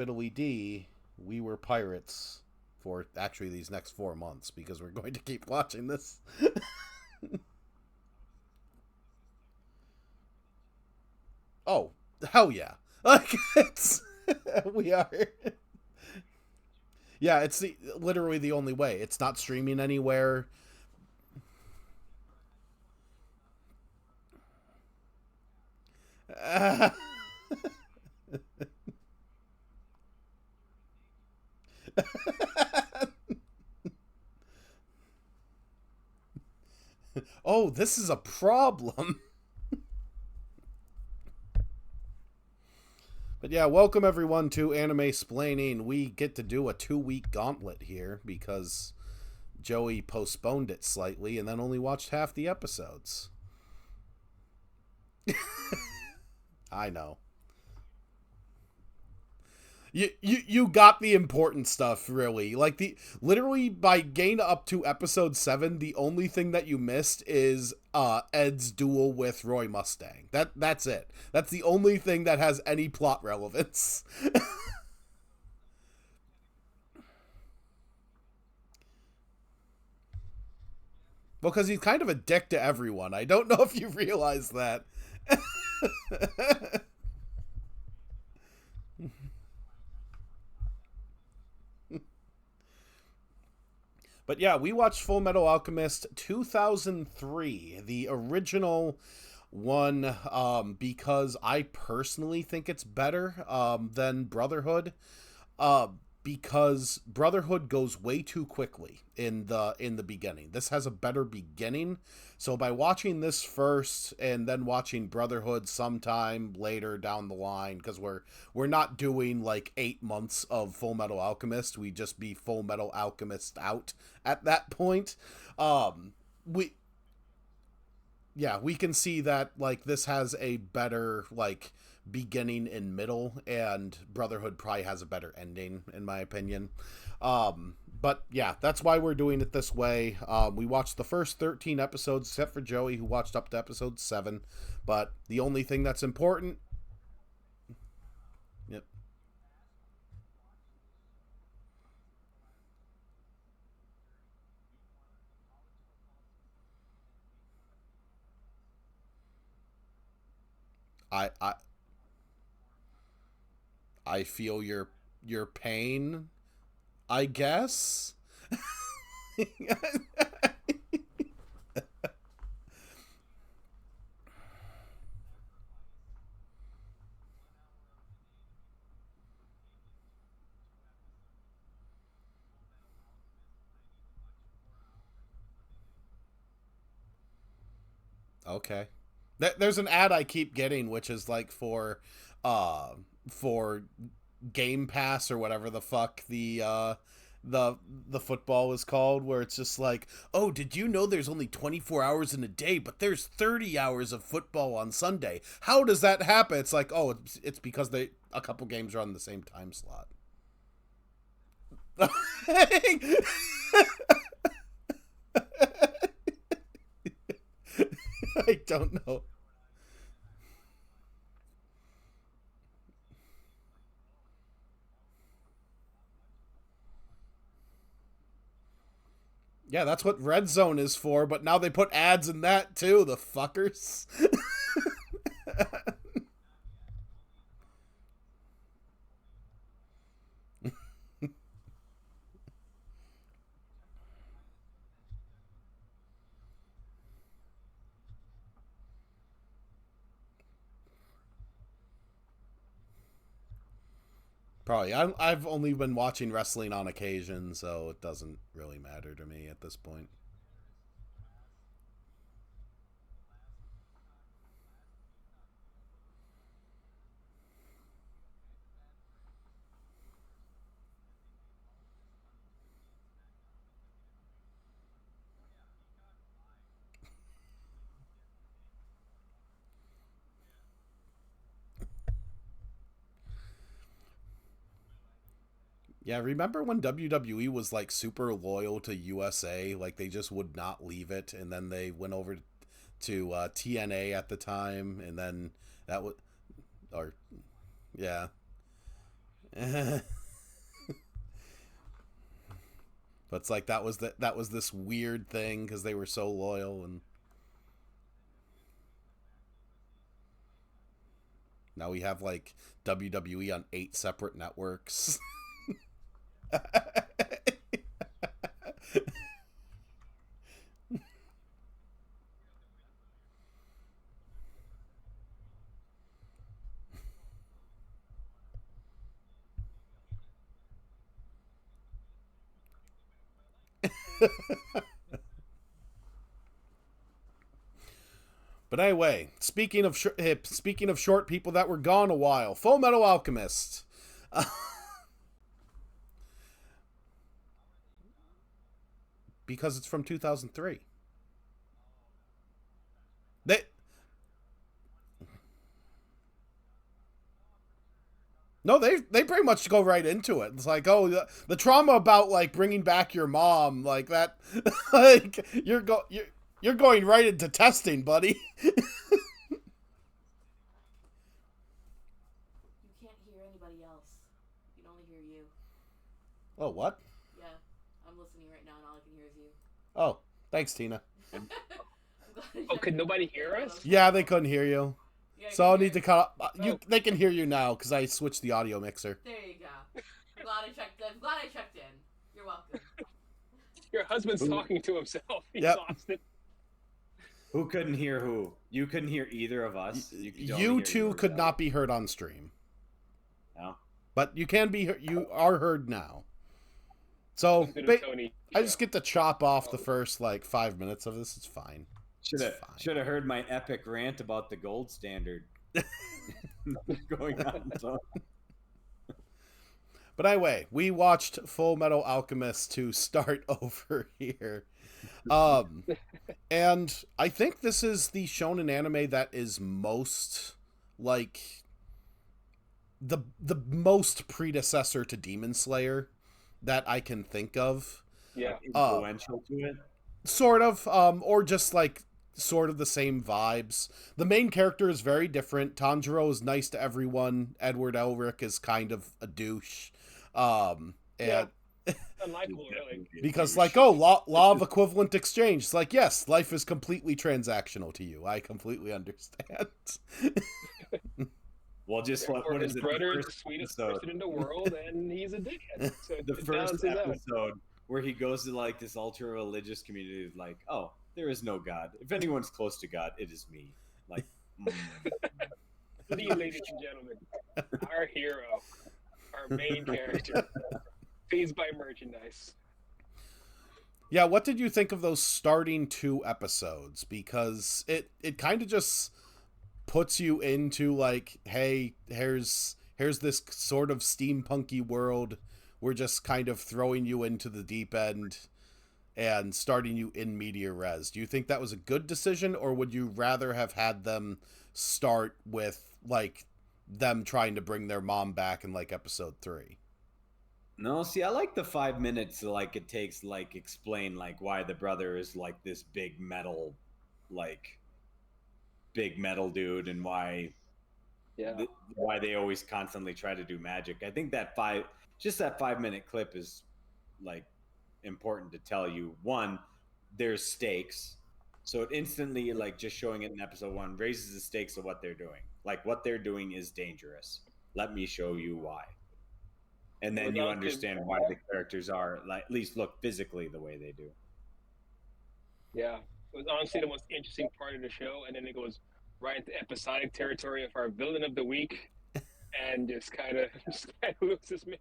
Fiddly D, we were pirates for actually these next 4 months because we're going to keep watching this. Oh, hell yeah. Like, it's. We are. Yeah, it's literally the only way. It's not streaming anywhere. Oh, this is a problem. But yeah, welcome everyone to Animesplaining. We get to do a 2 week gauntlet here because Joey postponed it slightly and then only watched half the episodes. I know. You got the important stuff, really. Like, the literally by getting up to episode 7, the only thing that you missed is Ed's duel with Roy Mustang. That's it. That's the only thing that has any plot relevance. Because he's kind of a dick to everyone. I don't know if you realize that. But yeah, we watched Full Metal Alchemist 2003, the original one, because I personally think it's better than Brotherhood. Uh, because Brotherhood goes way too quickly in the beginning. This has a better beginning. So by watching this first and then watching Brotherhood sometime later down the line, because we're not doing like 8 months of Full Metal Alchemist, we just be Full Metal Alchemist out at that point. We Yeah, we can see that like this has a better like beginning and middle, and Brotherhood probably has a better ending in my opinion. But yeah, that's why we're doing it this way. We watched the first 13 episodes, except for Joey, who watched up to episode 7. But the only thing that's important. Yep. I I feel your pain, I guess. Okay. There's an ad I keep getting, which is like uh, for Game Pass or whatever the fuck the football is called, where it's just like, oh, did you know there's only 24 hours in a day, but there's 30 hours of football on Sunday? How does that happen? It's like, oh, it's because they a couple games are on the same time slot. I don't know. Yeah, that's what Red Zone is for, but now they put ads in that too, the fuckers. Probably. I've only been watching wrestling on occasion, so it doesn't really matter to me at this point. Yeah, remember when WWE was like super loyal to USA? Like they just would not leave it, and then they went over to TNA at the time, and then that was, or yeah, but it's like that was this weird thing because they were so loyal, and now we have like WWE on 8 separate networks. But anyway, speaking of short people that were gone a while, Full Metal Alchemist. Because it's from 2003. They No, they pretty much go right into it. It's like, oh, the trauma about like bringing back your mom, like that, like you're going right into testing, buddy. You can't hear anybody else. You can only hear you. Oh, what? Yeah, I'm listening right now, and all I can hear is you. Oh, thanks, Tina. I'm glad I Oh, checked could it. nobody hear us? Yeah, they couldn't hear you, Yeah, I so can I'll hear need to it. cut. Oh. They can hear you now because I switched the audio mixer. There you go. I'm glad I checked. I'm glad I checked in. You're welcome. Your husband's talking to himself. He's Yep. lost it. Who couldn't hear who? You couldn't hear either of us. Could only You hear two could yourself. not be heard on stream, No. but you can be. You are heard now. So Listen to Tony. I just get to chop off the first like 5 minutes of this. It's fine. Should have heard my epic rant about the gold standard going on. So. But anyway, we watched Full Metal Alchemist to start over here. And I think this is the shonen anime that is most like the most predecessor to Demon Slayer that I can think of. Yeah. Influential to it. Sort of, or just like sort of the same vibes. The main character is very different. Tanjiro is nice to everyone. Edward Elric is kind of a douche. And Yeah. Unlikable, really. because like, oh, law of equivalent exchange. It's like, yes, life is completely transactional to you. I completely understand. Well, just Therefore, what his is it? brother The is the first sweetest episode, person in the world, and he's a dickhead. So the it first balances out. episode where he goes to like this ultra religious community, is like, oh, there is no God. If anyone's close to God, it is me. Like, Please, ladies and gentlemen, our hero, our main character, phased by merchandise. Yeah, what did you think of those starting 2 episodes? Because it kind of just puts you into like, hey, here's this sort of steampunky world. We're just kind of throwing you into the deep end and starting you in media res. Do you think that was a good decision, or would you rather have had them start with like them trying to bring their mom back in like episode 3? no, see, I like the 5 minutes like it takes like explain like why the brother is like this big metal dude and why Yeah. why they always constantly try to do magic. I think that 5-minute clip is like important to tell you. One, there's stakes, so it instantly like just showing it in episode 1 raises the stakes of what they're doing. Like what they're doing is dangerous. Let me show you why, and then you understand why the characters are like at least look physically the way they do. Yeah. It was honestly the most interesting part of the show, and then it goes right into episodic territory of our villain of the week, and just kind of loses me.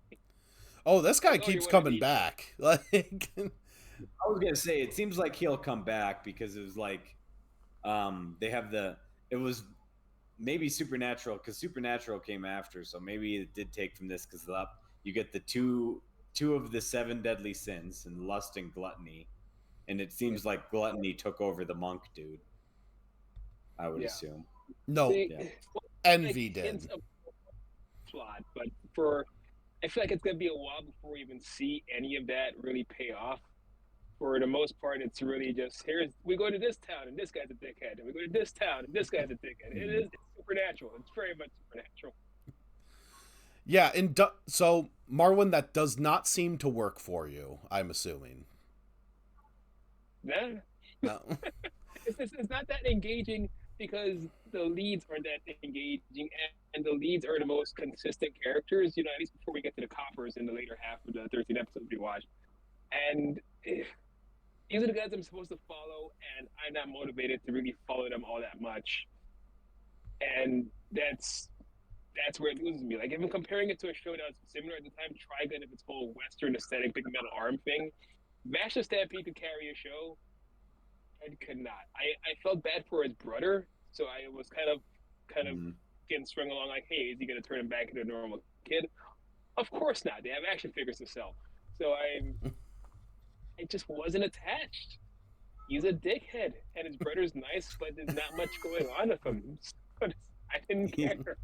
Oh, this guy Oh, you keeps wanna coming eat- back. Like, I was gonna say it seems like he'll come back because it was like they have it was maybe Supernatural because Supernatural came after, so maybe it did take from this because you get the two of the 7 deadly sins and lust and gluttony, and it seems like gluttony took over the monk dude. I would Yeah. assume. no, See, yeah. Envy like, did. hints of plot, but I feel like it's gonna be a while before we even see any of that really pay off. For the most part, it's really just we go to this town and this guy's a dickhead, and we go to this town and this guy's a dickhead. It's supernatural. It's very much supernatural. Yeah, and so Marlon, that does not seem to work for you, I'm assuming. Nah, No. it's not that engaging because the leads aren't that engaging, and the leads are the most consistent characters. You know, at least before we get to the coppers in the later half of the 13 episodes we watched. And these are the guys I'm supposed to follow, and I'm not motivated to really follow them all that much. And that's where it loses me. Like, even comparing it to a show that was similar at the time, Trigun, of its whole Western aesthetic, big metal arm thing, Master Stampede could carry a show, and could not. I felt bad for his brother, so I was kind of Mhm. getting strung along. Like, hey, is he going to turn him back into a normal kid? Of course not. They have action figures to sell, so I just wasn't attached. He's a dickhead, and his brother's nice, but there's not much going on with him. So I didn't care.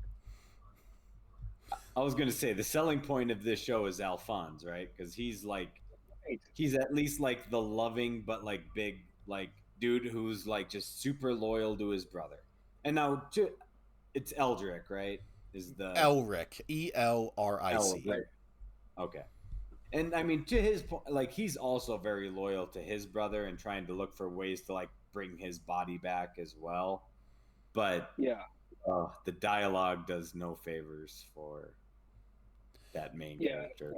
I was gonna say the selling point of this show is Alphonse, right? Because Right. he's at least like the loving but like big like dude who's like just super loyal to his brother. And now it's Eldrick, right? Is the Elric, L Elric. right? Okay. And I mean, to his point, like he's also very loyal to his brother and trying to look for ways to like bring his body back as well. But Yeah. the dialogue does no favors for that main Yeah. character.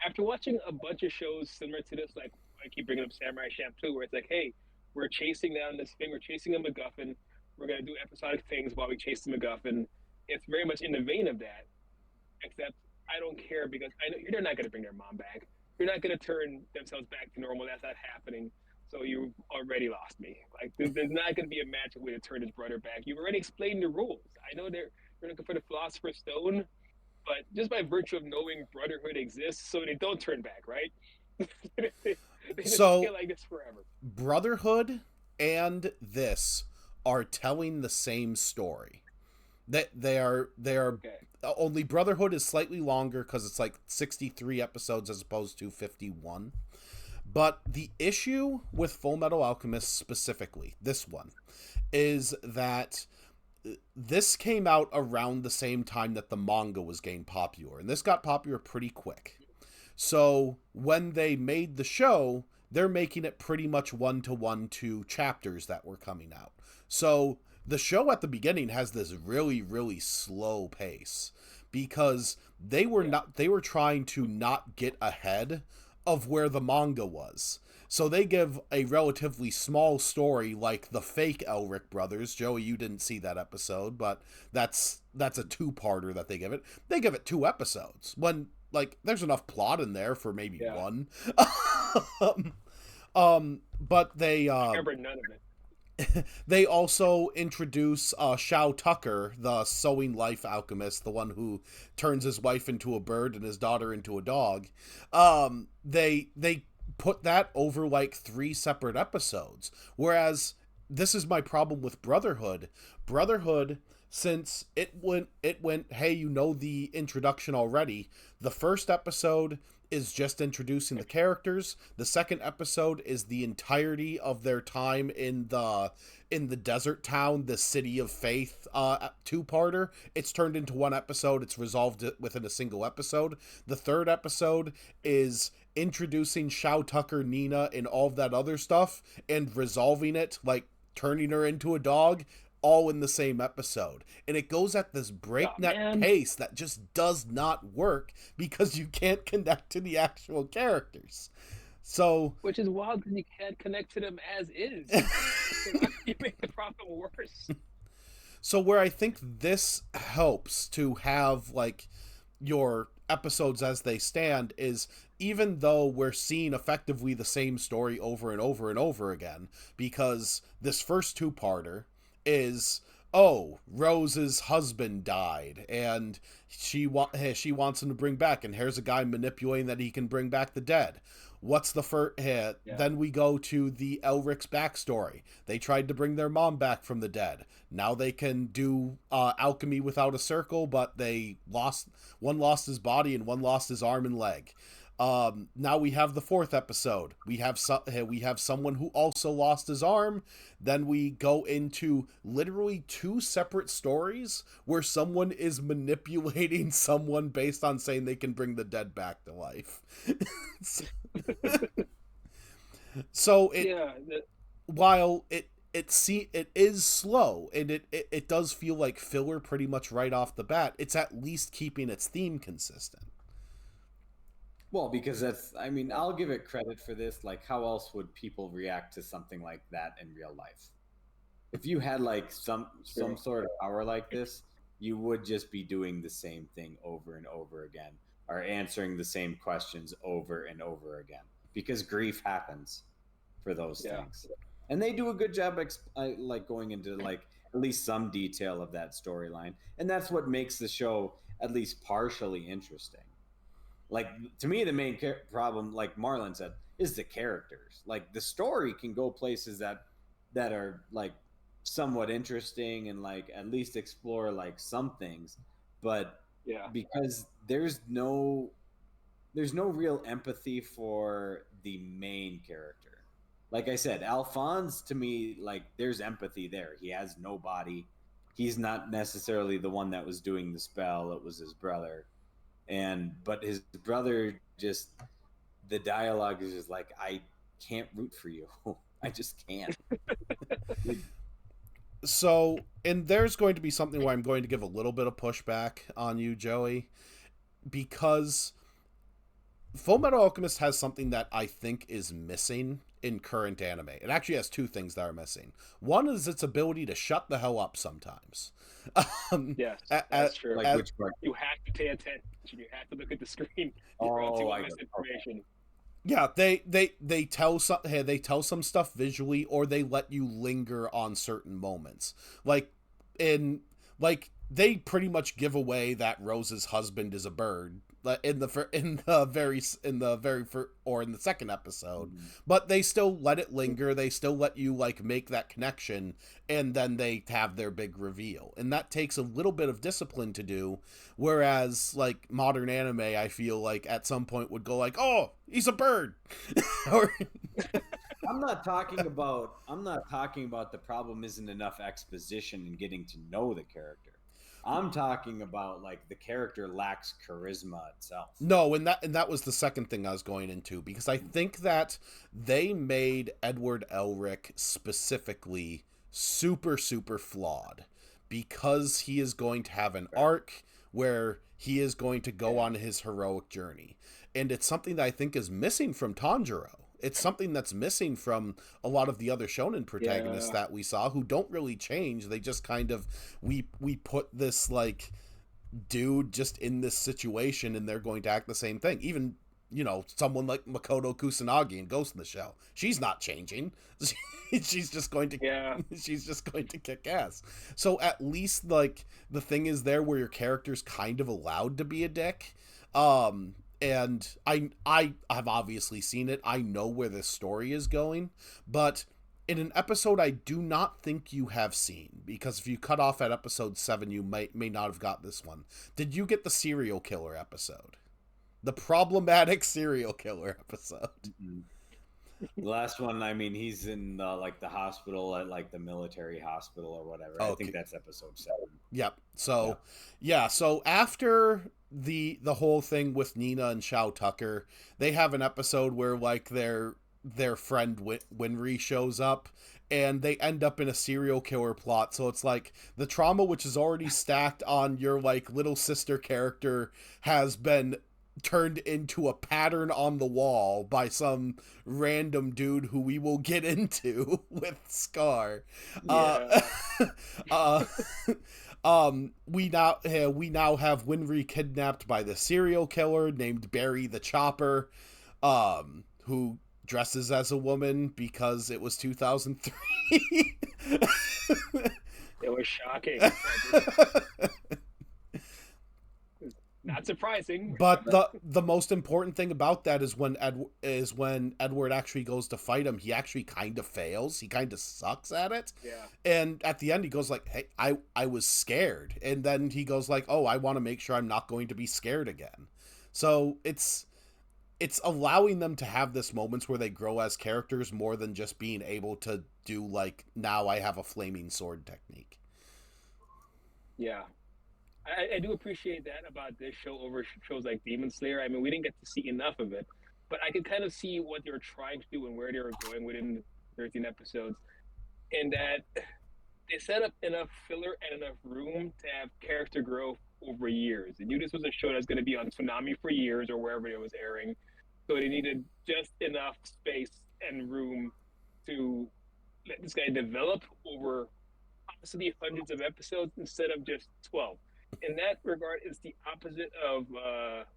After watching a bunch of shows similar to this, like I keep bringing up Samurai Champloo, where it's like, hey, we're chasing down this thing, we're chasing a MacGuffin, we're gonna do episodic things while we chase the MacGuffin. It's very much in the vein of that, except I don't care because I know they're not gonna bring their mom back. They're not gonna turn themselves back to normal. That's not happening. So you already lost me. Like there's not gonna be a magic way to turn his brother back. You've already explained the rules. I know they're looking for the Philosopher's Stone, but just by virtue of knowing Brotherhood exists, so they don't turn back, right? they just So stay like this forever. Brotherhood and this are telling the same story. They are Okay. only Brotherhood is slightly longer because it's like 63 episodes as opposed to 51. But the issue with Full Metal Alchemist specifically, this one, is that this came out around the same time that the manga was getting popular, and this got popular pretty quick. So when they made the show, they're making it pretty much 1-to-1 to chapters that were coming out. So the show at the beginning has this really, really slow pace because they were trying to not get ahead of where the manga was. So they give a relatively small story like the fake Elric brothers. Joey, you didn't see that episode, but that's a two-parter that they give it. They give it 2 episodes when like there's enough plot in there for maybe one. But they I remember none of it. they also introduce Shao Tucker, the sewing life alchemist, the one who turns his wife into a bird and his daughter into a dog. They put that over like 3 separate episodes. Whereas this is my problem with Brotherhood. Brotherhood, since it went, hey, you know the introduction already. The first episode is just introducing the characters. The second episode is the entirety of their time in the desert town, the City of Faith, 2-parter. It's turned into 1 episode. It's resolved within a single episode. The third episode is introducing Shao Tucker, Nina, and all of that other stuff, and resolving it, like turning her into a dog, all in the same episode. And it goes at this breakneck pace that just does not work because you can't connect to the actual characters. So, which is wild because you can't connect to them as is. So how can you make the problem worse? So where I think this helps to have like your episodes as they stand is even though we're seeing effectively the same story over and over and over again, because this first 2-parter is, oh, Rose's husband died and she wants him to bring back, and here's a guy manipulating that he can bring back the dead. What's the first Then we go to the Elric's backstory. They tried to bring their mom back from the dead. Now they can do alchemy without a circle, but they lost his body and one lost his arm and leg. Now we have the fourth episode. We have someone who also lost his arm. Then we go into literally two separate stories where someone is manipulating someone based on saying they can bring the dead back to life. So Yeah, while it is slow and it does feel like filler pretty much right off the bat, it's at least keeping its theme consistent. Well, because I mean, I'll give it credit for this. Like, how else would people react to something like that in real life? If you had like some sort of power like this, you would just be doing the same thing over and over again, or answering the same questions over and over again, because grief happens for those things, and they do a good job like going into like at least some detail of that storyline, and that's what makes the show at least partially interesting. Like, to me, the main problem, like Marlon said, is the characters. Like, the story can go places that are like somewhat interesting and like at least explore like some things, but because there's no real empathy for the main character. Like I said, Alphonse, to me, like, there's empathy there. He has no body. He's not necessarily the one that was doing the spell. It was his brother. But his brother, just, the dialogue is just like, I can't root for you. I just can't. So, and there's going to be something where I'm going to give a little bit of pushback on you, Joey, because Full Metal Alchemist has something that I think is missing in current anime. It actually has two things that are missing. One is its ability to shut the hell up sometimes. Yes, that's true. Like, which part? You have to pay attention. You have to look at the screen. I miss information. Yeah, they tell some stuff visually, or they let you linger on certain moments. Like they pretty much give away that Rose's husband is a bird in the second episode, but they still let it linger. They still let you like make that connection, and then they have their big reveal, and that takes a little bit of discipline to do. Whereas like modern anime, I feel like at some point would go like, "Oh, he's a bird," or I'm not talking about the problem isn't enough exposition and getting to know the character. I'm talking about like the character lacks charisma itself. No, and that was the second thing I was going into, because I think that they made Edward Elric specifically super flawed, because he is going to have an arc where he is going to go on his heroic journey, and it's something that I think is missing from Tanjiro. It's something that's missing from a lot of the other shonen protagonists that we saw, who don't really change. They just kind of, we put this like dude just in this situation and they're going to act the same thing. Even, someone like Makoto Kusanagi in Ghost in the Shell, she's not changing. she's just going to kick ass. So at least like the thing is there where your character's kind of allowed to be a dick. And I have obviously seen it. I know where this story is going, but in an episode I do not think you have seen, because if you cut off at episode 7, you may not have got this one. Did you get the serial killer episode? The problematic serial killer episode? Mm-hmm. The last one, I mean, he's in the hospital, at like the military hospital or whatever. Okay. I think that's episode 7. Yep. So, yeah. So after the whole thing with Nina and Shao Tucker, they have an episode where like their friend Winry shows up, and they end up in a serial killer plot. So it's like the trauma which is already stacked on your like little sister character has been turned into a pattern on the wall by some random dude who we will get into with Scar. We now have Winry kidnapped by the serial killer named Barry the Chopper, who dresses as a woman because it was 2003. It was shocking. Not surprising. But the most important thing about that is when Edward actually goes to fight him, he actually kind of fails. He kind of sucks at it. Yeah. And at the end, he goes like, "Hey, I was scared," and then he goes like, "Oh, I want to make sure I'm not going to be scared again." So it's it's allowing them to have this moments where they grow as characters more than just being able to do like, now I have a flaming sword technique. Yeah. I do appreciate that about this show over shows like Demon Slayer. I mean, we didn't get to see enough of it, but I could kind of see what they were trying to do and where they were going within the 13 episodes, and that they set up enough filler and enough room to have character growth over years. They knew this was a show that's going to be on Tsunami for years or wherever it was airing, so they needed just enough space and room to let this guy develop over possibly hundreds of episodes instead of just 12. In that regard, it's the opposite of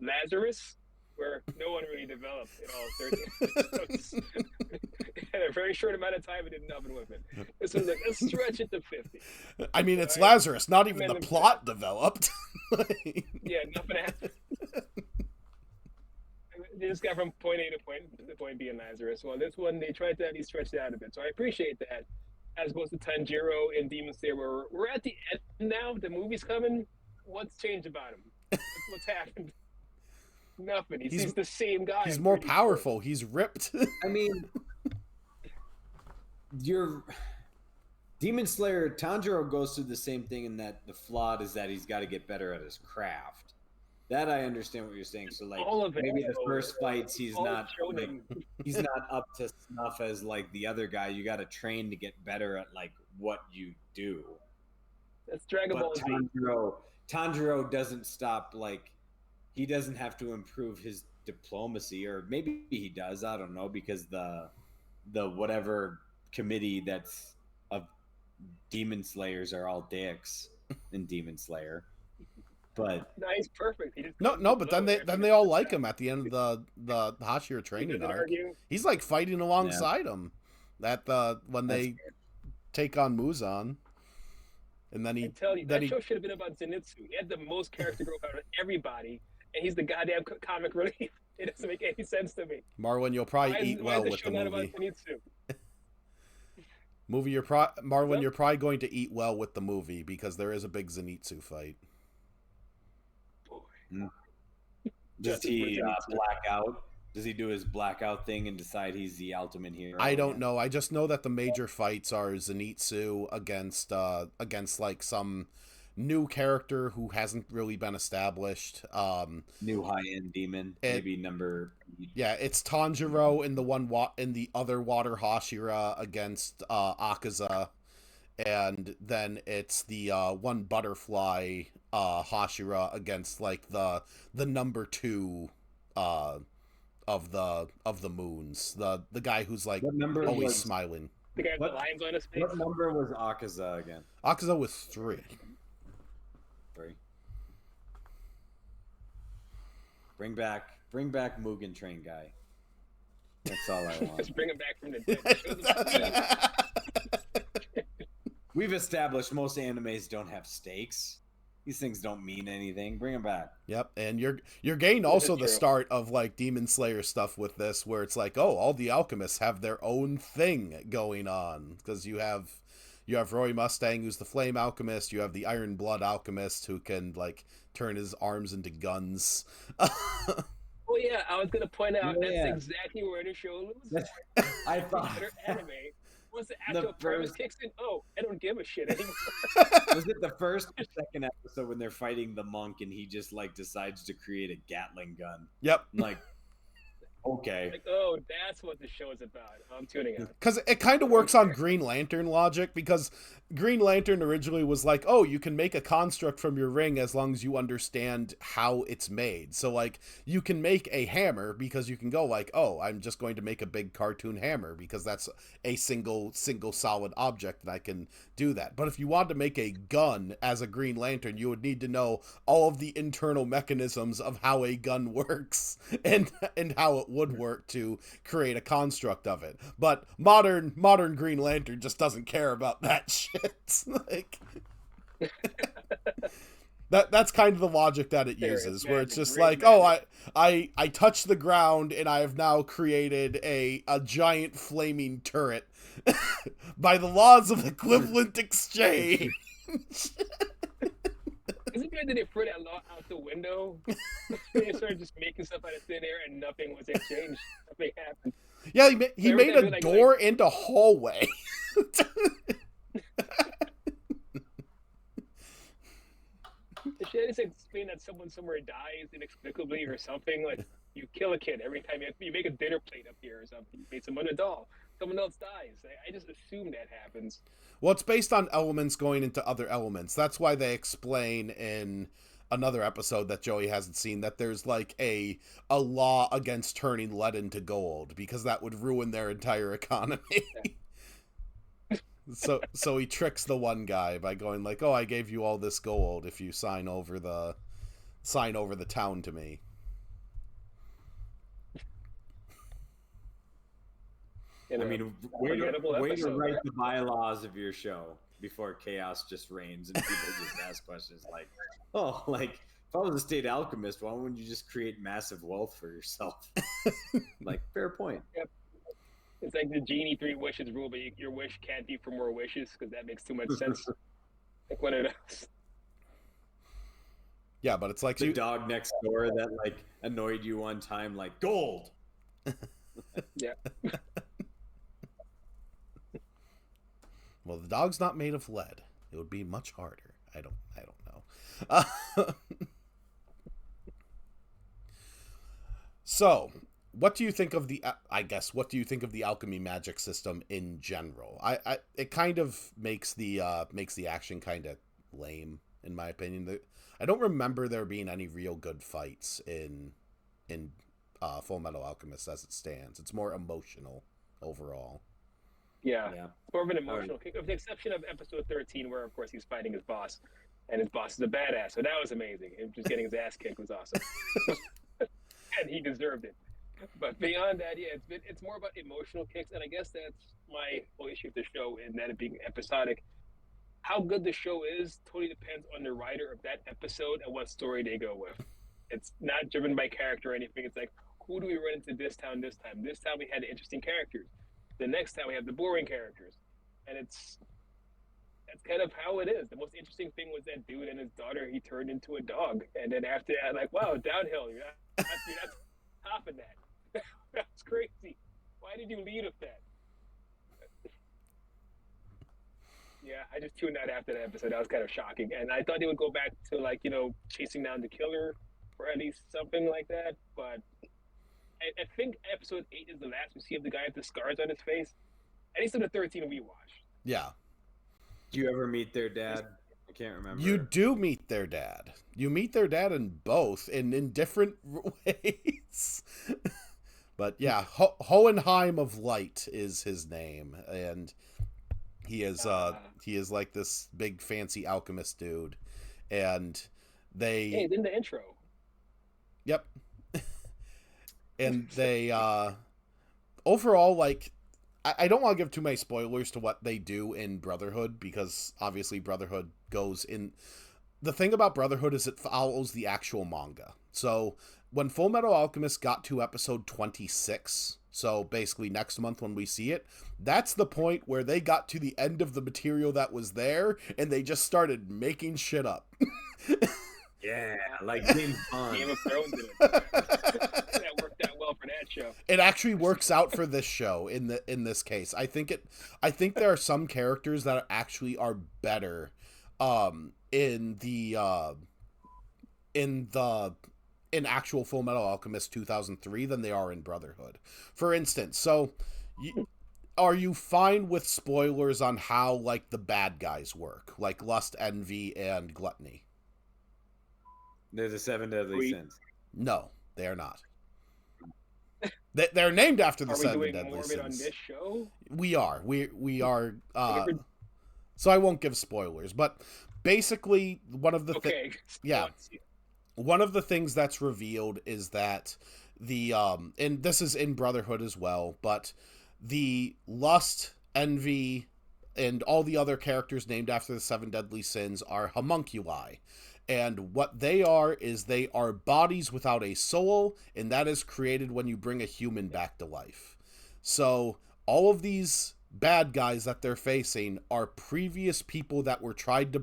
Lazarus, where no one really developed in all 13 episodes. In a very short amount of time, it did nothing with it. This was like, let's stretch it to 50. I mean, it's Lazarus. Not even the plot developed. Yeah, nothing happened. They just got from point A to point B in Lazarus. Well, this one, they tried to at least stretch it out a bit. So I appreciate that. As opposed to Tanjiro and Demon Slayer, where we're at the end now. The movie's coming. What's changed about him? What's happened? Nothing. He's the same guy. He's more powerful. Sure. He's ripped. I mean, your Demon Slayer, Tanjiro goes through the same thing in that the flaw is that he's got to get better at his craft. That I understand what you're saying. So like maybe the first fights he's not up to snuff as like the other guy. You got to train to get better at like what you do. That's Dragon Ball Z. Tanjiro doesn't stop, like, he doesn't have to improve his diplomacy, or maybe he does, I don't know, because the whatever committee that's of Demon Slayers are all dicks in Demon Slayer. But no, he's perfect. But then they all like him at the end of the Hashira training arc. He's like fighting alongside him at when they take on Muzan. And then that show should have been about Zenitsu. He had the most character growth out of everybody, and he's the goddamn comic relief. It doesn't make any sense to me. Marlon, you'll probably eat well with the movie. You're probably going to eat well with the movie because there is a big Zenitsu fight. Boy. Does he black out? Does he do his blackout thing and decide he's the ultimate hero? I don't know. I just know that the major fights are Zenitsu against like some new character who hasn't really been established. New high-end demon, maybe number. Yeah, it's Tanjiro in the other water Hashira against Akaza, and then it's the one butterfly Hashira against like the number 2 of the moons, the guy who's like always smiling. The guy with the lines on his face. What number was Akaza again? Akaza was 3. 3. Bring back Mugen Train guy. That's all I want. Just bring him back from the dead. We've established most animes don't have stakes. These things don't mean anything. Bring them back. Yep, and you're getting also the start of like Demon Slayer stuff with this, where it's like, oh, all the alchemists have their own thing going on, because you have Roy Mustang, who's the flame alchemist. You have the Iron Blood alchemist, who can like turn his arms into guns. Oh yeah, I was gonna point out exactly where the show loses. I thought anime. Once the actual premise kicks in, I don't give a shit anymore. Was it the first or second episode when they're fighting the monk and he just like decides to create a Gatling gun? Yep. I'm like, okay. Like, oh, that's what the show is about. I'm tuning out. Because it kind of works on Green Lantern logic, because Green Lantern originally was like, oh, you can make a construct from your ring as long as you understand how it's made. So, like, you can make a hammer because you can go like, oh, I'm just going to make a big cartoon hammer because that's a single solid object and I can do that. But if you want to make a gun as a Green Lantern, you would need to know all of the internal mechanisms of how a gun works and how it would work to create a construct of it. But modern Green Lantern just doesn't care about that shit. Like that's kind of the logic that it uses, where it's just like, oh, I touch the ground and I have now created a giant flaming turret by the laws of equivalent exchange. Isn't where did they throw that law out the window? They started just making stuff out of thin air, and nothing was exchanged. Nothing happened. Yeah, he Every made time a like, door into hallway. They should just explain that someone somewhere dies inexplicably or something. Like you kill a kid every time you make a dinner plate up here or something. You made someone a doll. Someone else dies. I just assume that happens. Well, it's based on elements going into other elements. That's why they explain in another episode that Joey hasn't seen that there's like a law against turning lead into gold because that would ruin their entire economy. So he tricks the one guy by going like, "Oh, I gave you all this gold if you sign over the town to me." You know, I mean, way to write the bylaws of your show before chaos just reigns and people just ask questions like, "Oh, like if I was a state alchemist, why wouldn't you just create massive wealth for yourself?" Like, fair point. Yep. It's like the genie 3 wishes rule, but your wish can't be for more wishes because that makes too much sense. Like one of those. Yeah, but it's like The dog next door that like annoyed you one time, like gold. Yeah. Well, the dog's not made of lead. It would be much harder. I don't know. So, what do you think of the? What do you think of the alchemy magic system in general? It kind of makes the action kind of lame, in my opinion. I don't remember there being any real good fights in Full Metal Alchemist as it stands. It's more emotional overall. Yeah. It's more of an emotional kick, with the exception of episode 13, where of course he's fighting his boss, and his boss is a badass. So that was amazing. Him just getting his ass kicked was awesome, and he deserved it. But beyond that, yeah, it's more about emotional kicks, and I guess that's my whole issue with the show, in that it being episodic. How good the show is totally depends on the writer of that episode and what story they go with. It's not driven by character or anything. It's like, who do we run into this town this time? This time we had interesting characters. The next time we have the boring characters. And that's kind of how it is. The most interesting thing was that dude and his daughter, he turned into a dog. And then after that, like, wow, downhill. You're not topping that. That's crazy. Why did you lead with that? Yeah, I just tuned out after that episode. That was kind of shocking. And I thought they would go back to, like, chasing down the killer or at least something like that. But I think episode 8 is the last we see of the guy with the scars on his face. At least in the 13 we watched. Yeah. Do you ever meet their dad? I can't remember. You do meet their dad. You meet their dad in both, and in different ways. But yeah, Hohenheim of Light is his name, and he is like this big fancy alchemist dude, and they. Hey, it's in the intro. Yep. And they overall, like, I don't want to give too many spoilers to what they do in Brotherhood, because obviously Brotherhood goes in. The thing about Brotherhood is it follows the actual manga. So when Full Metal Alchemist got to episode 26, so basically next month when we see it, that's the point where they got to the end of the material that was there, and they just started making shit up. Yeah, like Game of Thrones did it. That worked out well for that show. It actually works out for this show in this case. I think there are some characters that actually are better in actual Full Metal Alchemist 2003 than they are in Brotherhood. For instance, are you fine with spoilers on how, like, the bad guys work, like lust, envy, and gluttony? They're the 7 deadly sins. No, they are not. They're named after the 7 deadly sins. Are we doing more of it on this show? We are. We are. So I won't give spoilers, but basically one of the one of the things that's revealed is that and this is in Brotherhood as well, but the lust, envy, and all the other characters named after the 7 deadly sins are homunculi. And what they are is they are bodies without a soul, and that is created when you bring a human back to life. So all of these bad guys that they're facing are previous people that were tried to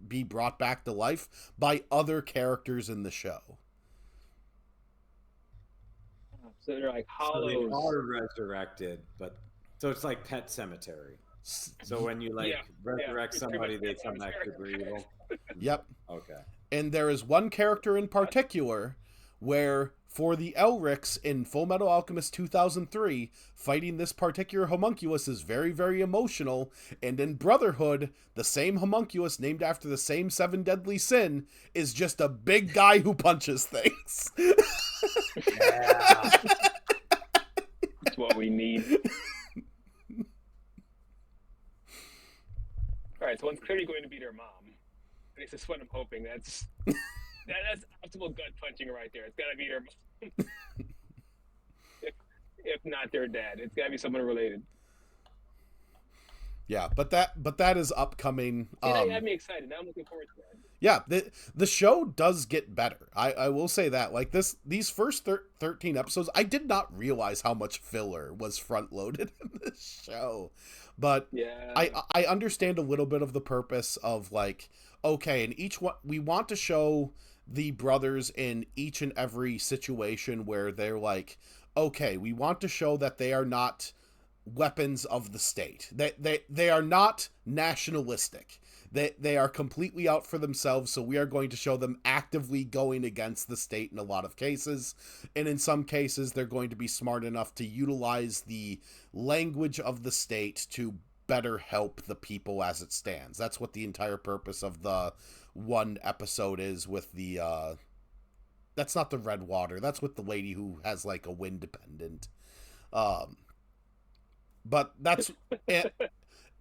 be brought back to life by other characters in the show. So they're like So they hollows. are resurrected, but so it's like Pet Cemetery. So when you like resurrect it's pretty somebody, much they Pet come back to Cemetery. evil. Yep. Okay. And there is one character in particular where, for the Elrics in Full Metal Alchemist 2003, fighting this particular homunculus is very, very emotional. And in Brotherhood, the same homunculus, named after the same 7 deadly sin, is just a big guy who punches things. Yeah. That's what we need. All right, so one's clearly going to be their mom. At least that's what I'm hoping. That's optimal gut punching right there. It's got to be their mom. if not their dad, it's got to be someone related. Yeah, but that is upcoming. That had me excited. Now I'm looking forward to that. Yeah, the show does get better. I will say that. Like these first 13 episodes, I did not realize how much filler was front loaded in this show. But yeah, I understand a little bit of the purpose of like, okay, in each one we want to show the brothers in each and every situation where they're like, okay, we want to show that they are not weapons of the state. They are not nationalistic. They are completely out for themselves, so we are going to show them actively going against the state in a lot of cases. And in some cases, they're going to be smart enough to utilize the language of the state to better help the people as it stands. That's what the entire purpose of the one episode is with the... that's not the Red Water. That's with the lady who has like a wind dependent. But that's...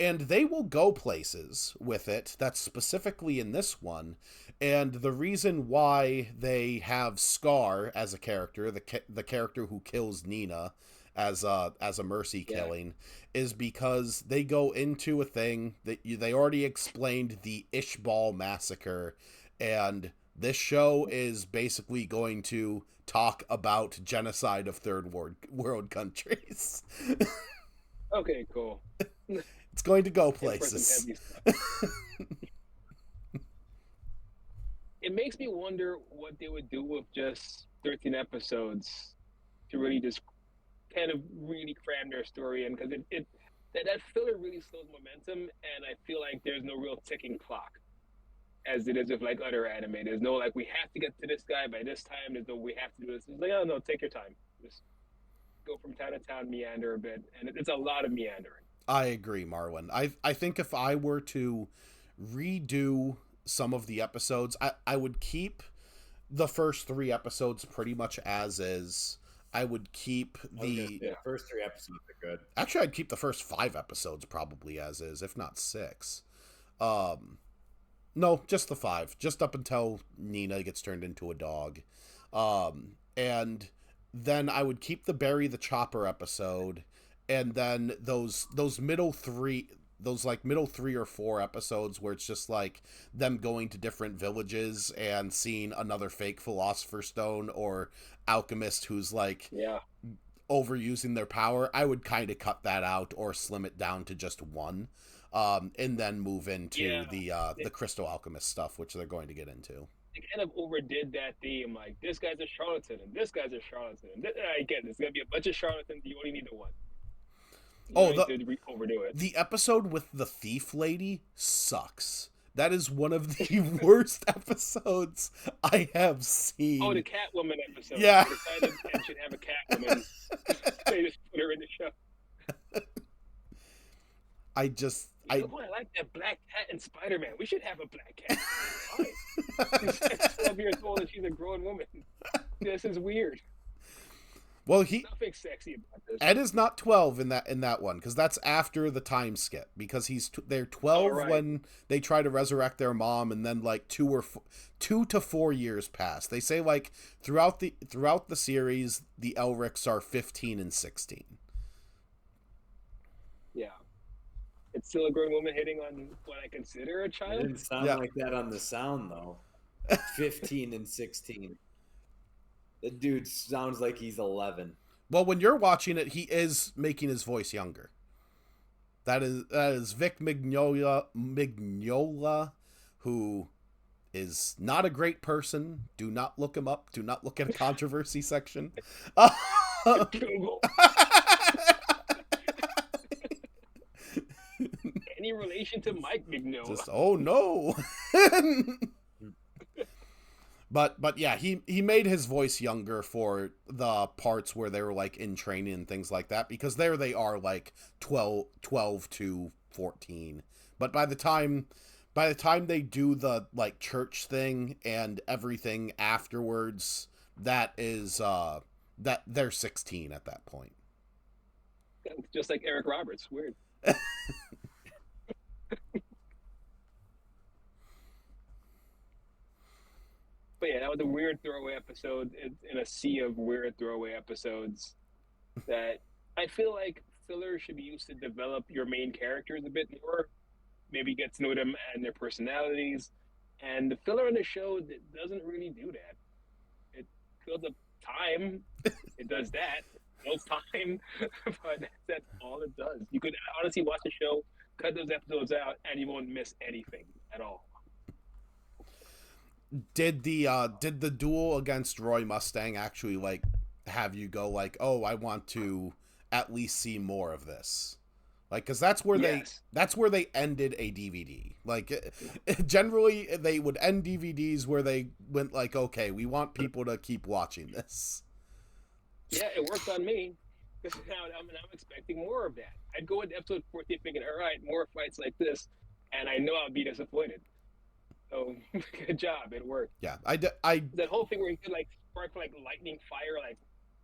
And they will go places with it. That's specifically in this one. And the reason why they have Scar as a character, the character who kills Nina as a mercy killing, is because they go into a thing that they already explained, the Ishbal massacre, and this show is basically going to talk about genocide of third world countries. Okay, cool. It's going to go places. It makes me wonder what they would do with just 13 episodes to really just kind of really cram their story in, because that filler really slows momentum, and I feel like there's no real ticking clock as it is with like other anime. There's no like, we have to get to this guy by this time. There's no, we have to do this. It's like, oh no, take your time. Just go from town to town, meander a bit, and it's a lot of meandering. I agree, Marlon. I think if I were to redo some of the episodes, I would keep the first 3 episodes pretty much as is. I would keep the first 3 episodes are good. Actually, I'd keep the first 5 episodes probably as is, if not 6. No, just the 5, just up until Nina gets turned into a dog. And then I would keep the Bury the Chopper episode. And then those middle 3 or 4 episodes where it's just like them going to different villages and seeing another fake Philosopher's Stone or alchemist who's like overusing their power, I would kind of cut that out or slim it down to just 1, and then move into the Crystal Alchemist stuff, which they're going to get into. They kind of overdid that theme, like this guy's a charlatan and this guy's a charlatan. I get it. There's gonna be a bunch of charlatans. You only need the one. Overdo it. The episode with the thief lady sucks. That is one of the worst episodes I have seen. Oh, the Catwoman episode. Yeah. They decided they should have a Catwoman. They just put her in the show. I like that black cat in Spider-Man. We should have a black cat. Why? She's 12 years old and she's a grown woman. This is weird. Well, nothing sexy about this. Ed is not 12 in that one, because that's after the time skip, because they're 12 when they try to resurrect their mom, and then like 2 to 4 years pass. They say like throughout the series the Elrics are 15 and 16. Yeah, it's still a grown woman hitting on what I consider a child. It didn't sound like that on the sound though. 15 and 16. The dude sounds like he's 11. Well, when you're watching it, he is making his voice younger. That is Vic Mignola, who is not a great person. Do not look him up. Do not look at a controversy section. Google. Any relation to Mike Mignola? Just, oh no. But yeah, he made his voice younger for the parts where they were like in training and things like that, because there they are like 12 to 14. But by the time they do the like church thing and everything afterwards, that is that they're 16 at that point. Just like Eric Roberts. Weird. But yeah, that was a weird throwaway episode in a sea of weird throwaway episodes that I feel like filler should be used to develop your main characters a bit more, maybe get to know them and their personalities. And the filler in the show doesn't really do that. It fills up time. It does that. Fills time. But that's all it does. You could honestly watch the show, cut those episodes out, and you won't miss anything at all. Did the duel against Roy Mustang actually like have you go like, oh, I want to at least see more of this? Like, because that's where they ended a DVD. Like, generally they would end DVDs where they went like, okay, we want people to keep watching this. Yeah, it worked on me. Because now I'm expecting more of that. I'd go into episode 14 thinking, all right, more fights like this, and I know I'll be disappointed. So good job, it worked. Yeah, that whole thing where you could like spark like lightning fire like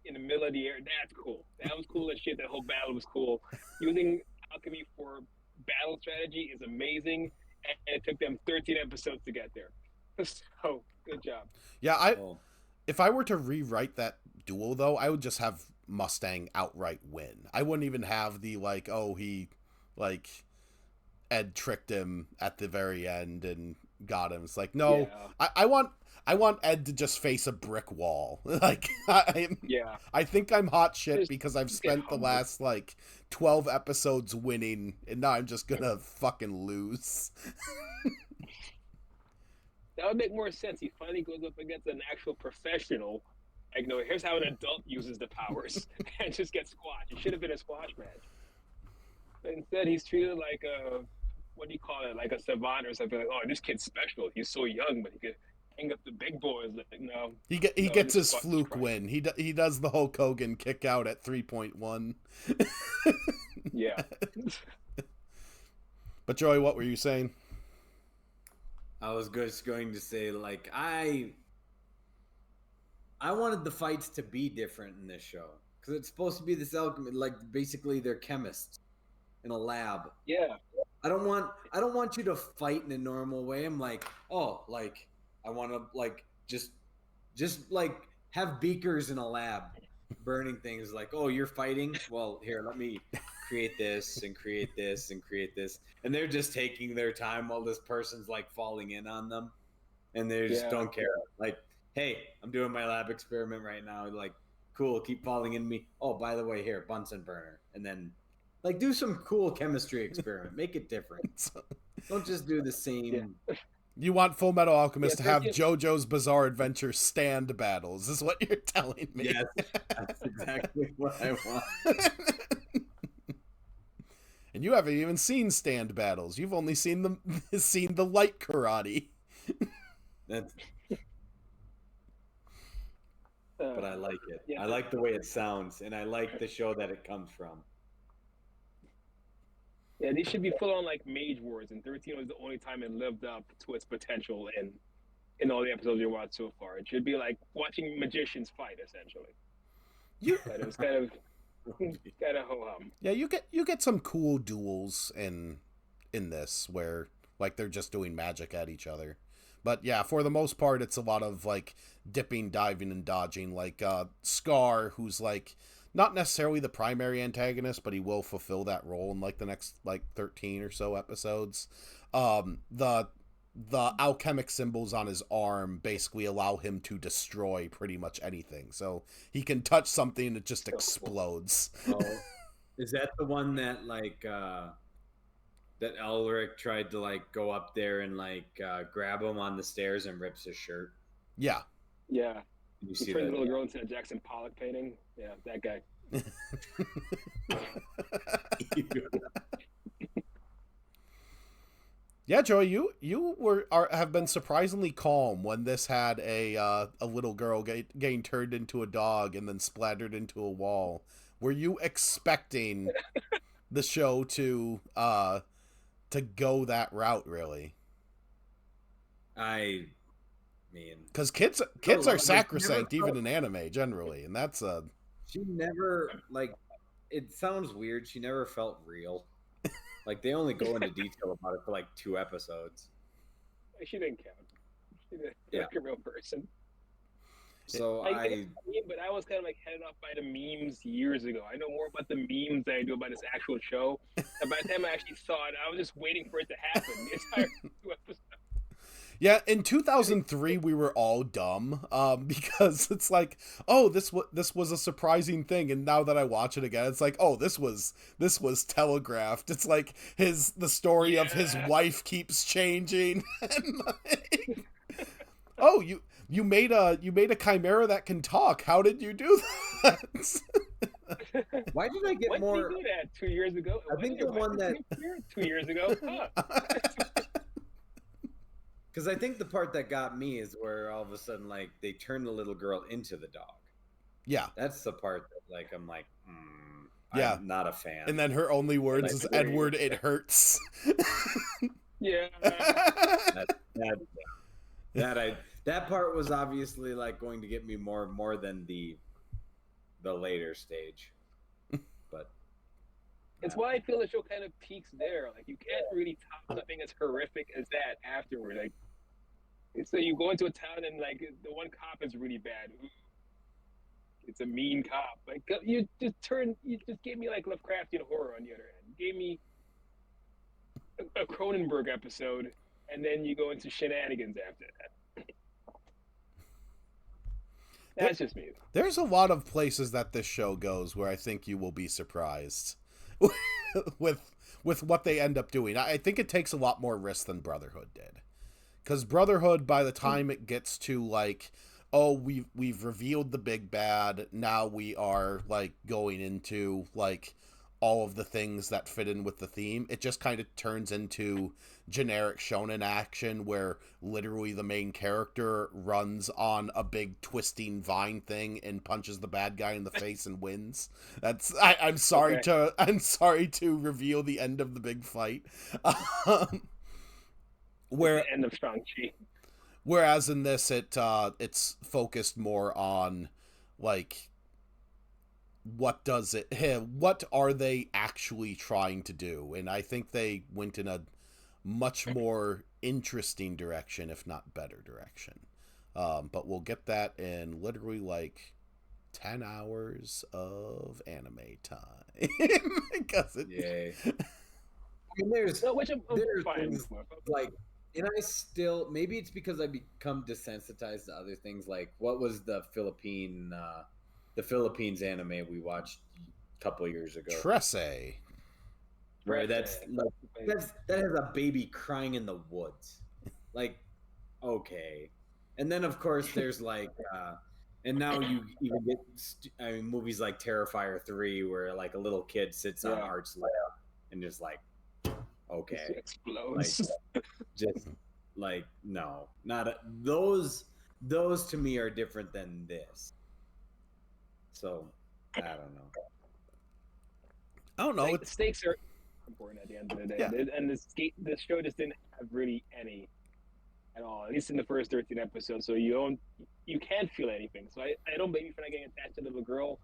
in the middle of the air. That's cool. That was cool as shit. That whole battle was cool. Using alchemy for battle strategy is amazing, and it took them 13 episodes to get there. So good job. Yeah, if I were to rewrite that duel though, I would just have Mustang outright win. I wouldn't even have the like, oh, he like Ed tricked him at the very end and got him. It's like, no, yeah. I want Ed to just face a brick wall. Like, I think I'm hot shit because I've spent the last like 12 episodes winning, and now I'm just gonna fucking lose. That would make more sense. He finally goes up against an actual professional. Like, no, here's how an adult uses the powers, and just gets squashed. It should have been a squash match. But instead, he's treated like a, what do you call it, like a savant or something. Like, oh, this kid's special. He's so young, but he could hang up the big boys. Like, no. He gets his fluke win. He does the Hulk Hogan kick out at 3.1. Yeah. But Joey, what were you saying? I was just going to say, like, I wanted the fights to be different in this show because it's supposed to be this alchemy, like basically they're chemists in a lab. Yeah. I don't want you to fight in a normal way. I'm like, oh, like I want to like just like have beakers in a lab burning things. Like, oh, you're fighting? Well, here, let me create this and create this and create this. And they're just taking their time while this person's like falling in on them, and they just don't care. Like, hey, I'm doing my lab experiment right now. Like, cool, keep falling in me. Oh, by the way, here, Bunsen burner, and then. Like, do some cool chemistry experiment. Make it different. Don't just do the same. Yeah. You want Full Metal Alchemist to have JoJo's Bizarre Adventure stand battles, is what you're telling me. Yes, that's exactly what I want. And you haven't even seen stand battles. You've only seen the light karate. But I like it. Yeah. I like the way it sounds, and I like the show that it comes from. Yeah, these should be full on like Mage Wars, and 13 was the only time it lived up to its potential in all the episodes you watched so far. It should be like watching magicians fight, essentially. But it was kind of ho hum. Yeah, you get some cool duels in this where like they're just doing magic at each other. But yeah, for the most part, it's a lot of like dipping, diving, and dodging. Like Scar, who's like not necessarily the primary antagonist, but he will fulfill that role in like the next like 13 or so episodes. The alchemic symbols on his arm basically allow him to destroy pretty much anything. So he can touch something and it just explodes. Oh, is that the one that like that Elric tried to like go up there and like grab him on the stairs and rips his shirt. Yeah. Yeah. You He see turned that? the little girl into a Jackson Pollock painting. Yeah, that guy. Yeah, Joey, you have been surprisingly calm when this had a little girl getting turned into a dog and then splattered into a wall. Were you expecting the show to go that route, really? I mean, Because kids are sacrosanct even in anime generally, and that's a she never like. It sounds weird. She never felt real. Like they only go into detail about it for like 2 episodes. She didn't count. She didn't like a real person. So but I was kind of like headed off by the memes years ago. I know more about the memes than I do about this actual show. And by the time I actually saw it, I was just waiting for it to happen. The entire 2 episodes. Yeah, in 2003 we were all dumb because it's like, oh, this was a surprising thing, and now that I watch it again, it's like, oh, this was telegraphed. It's like the story of his wife keeps changing. And like, oh, you made a chimera that can talk. How did you do that? why did I get when more? Did you do that 2 years ago? I think the one that 2 years ago. Huh. Because I think the part that got me is where all of a sudden, like, they turn the little girl into the dog. Yeah. That's the part that, like, I'm like, yeah, I'm not a fan. And then her only words is, Edward, it hurts. Yeah. That part was obviously, like, going to get me more than the later stage. But it's why I feel the show kind of peaks there. Like, you can't really top something as horrific as that afterward. Like, so you go into a town and like the one cop is really bad. It's a mean cop. Like you just gave me like Lovecraftian horror on the other end. You gave me a Cronenberg episode, and then you go into shenanigans after that. That's just me. There's a lot of places that this show goes where I think you will be surprised with what they end up doing. I think it takes a lot more risk than Brotherhood did. Because Brotherhood, by the time it gets to, like, oh, we've revealed the big bad, now we are, like, going into, like, all of the things that fit in with the theme, it just kind of turns into generic shonen action where literally the main character runs on a big twisting vine thing and punches the bad guy in the face and wins. I'm sorry to reveal the end of the big fight. Where the end of Shang-Chi. Whereas in this, it's focused more on, like, what are they actually trying to do? And I think they went in a much more interesting direction, if not better direction. But we'll get that in literally like 10 hours of anime time. Because Yay. I mean, there's things like, and I still, maybe it's because I become desensitized to other things. Like, what was the Philippines anime we watched a couple years ago? Tresse. Where that has a baby crying in the woods. Like, okay. And then of course there's like, and now you even get movies like Terrifier 3 where like a little kid sits on Art's lap and just like, okay, it explodes. Like, just like, no, not those to me are different than this. So I don't know. Like, the stakes are important at the end of the day. Yeah. And the show just didn't have really any at all, at least in the first 13 episodes. So you can't feel anything. So I don't blame you for not getting attached to the little girl,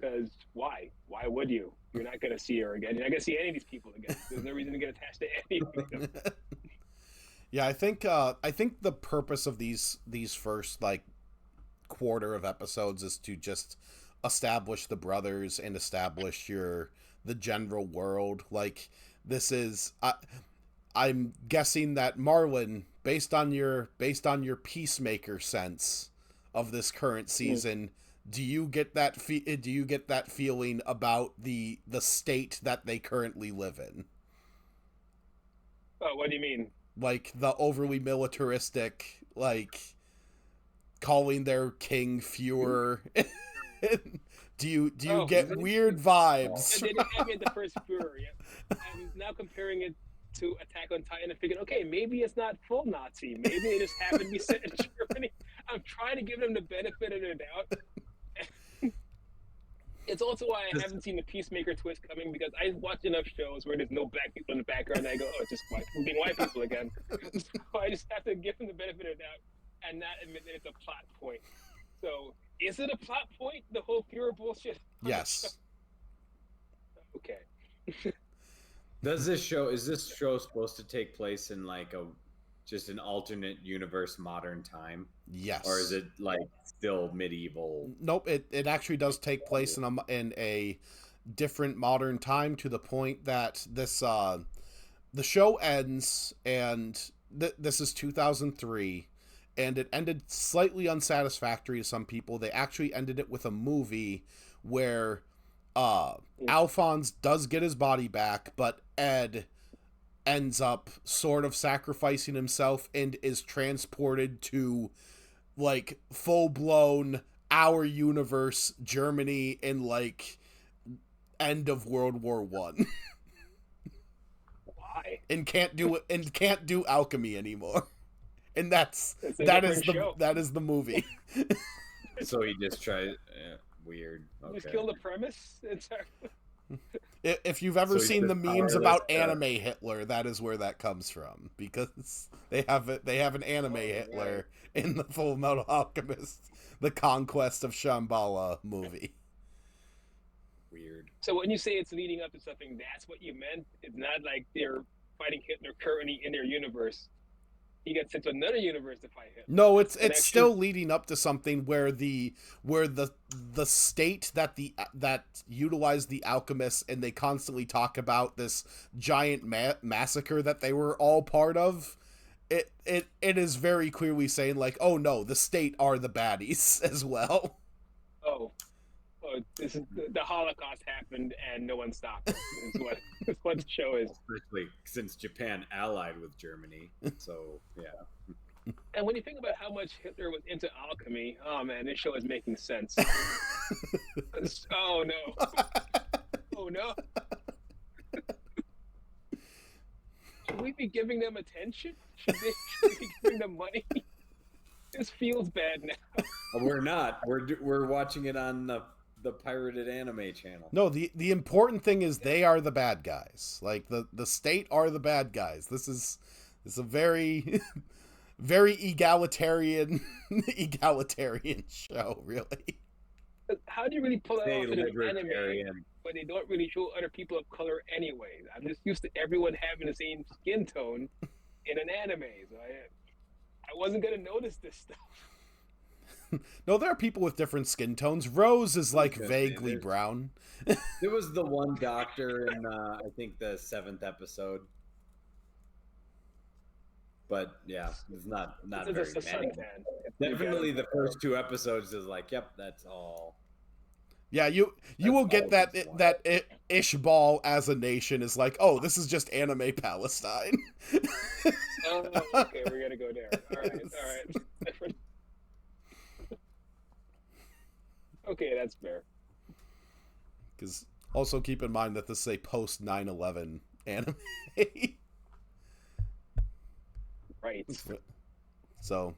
because why? Why would you? You're not going to see her again. You're not going to see any of these people again. There's no reason to get attached to any of them. Yeah, I think the purpose of these first like quarter of episodes is to just establish the brothers and establish the general world. Like, this is I'm guessing that Marlon, based on your Peacemaker sense of this current season, do you get that feeling about the state that they currently live in? Oh, what do you mean? Like the overly militaristic, like calling their king Fuhrer. Do you Oh, get weird vibes? they didn't have me at the first Fury. I'm now comparing it to Attack on Titan and thinking, okay, maybe it's not full Nazi. Maybe they just happen to be set in Germany. I'm trying to give them the benefit of the doubt. It's also why I haven't seen the Peacemaker twist coming, because I watch enough shows where there's no black people in the background and I go, oh, it's just white people being white people again. So I just have to give them the benefit of the doubt and not admit that it's a plot point. So is it a plot point, the whole Fuhrer bullshit? Yes. Okay. Is this show supposed to take place in like just an alternate universe modern time? Yes. Or is it like still medieval? Nope, it actually does take place in a different modern time, to the point that this the show ends, and this is 2003, and it ended slightly unsatisfactory to some people. They actually ended it with a movie where Alphonse does get his body back, but Ed ends up sort of sacrificing himself and is transported to like full-blown our universe Germany in like end of World War One. Why? and can't do alchemy anymore. And that is show. the movie. So he just tried. Weird. Okay. Just kill the premise. If you've ever So seen the he's memes just about powerless, anime Hitler, that is where that comes from, because they have an anime Hitler in the Full Metal Alchemist, the Conquest of Shambhala movie. Weird. So when you say it's leading up to something, that's what you meant? It's not like they're fighting Hitler currently in their universe. He gets sent to another universe to fight Hitler. No, it's still leading up to something where the state that utilized the alchemists, and they constantly talk about this giant massacre that they were all part of. It is very clearly saying like, oh no, the state are the baddies as well. Oh, this is the Holocaust happened and no one stopped it. Is what the show is. Especially since Japan allied with Germany. So yeah. And when you think about how much Hitler was into alchemy, oh man, this show is making sense. Oh no. Oh no. Should we be giving them attention? Should we be giving them money? This feels bad now. We're not. We're watching it on the pirated anime channel. No, the important thing is they are the bad guys. Like the state are the bad guys. This is a very very egalitarian show, really. How do you really pull that off in an anime Libertarian. when they don't really show other people of color anyway? I'm just used to everyone having the same skin tone in an anime, so I wasn't gonna notice this stuff. No, there are people with different skin tones. Rose is like Okay, vaguely brown. There was the one doctor in I think the 7th episode. But yeah, it's not very It's a many. suntan. Definitely the first 2 episodes is like, yep, that's all. Yeah, you will get all that this one. that Ishbal as a nation is like, oh, this is just anime Palestine. Oh, okay, we're gonna go there. All right. Okay, that's fair. Because also keep in mind that this is a post 9/11 anime. Right. So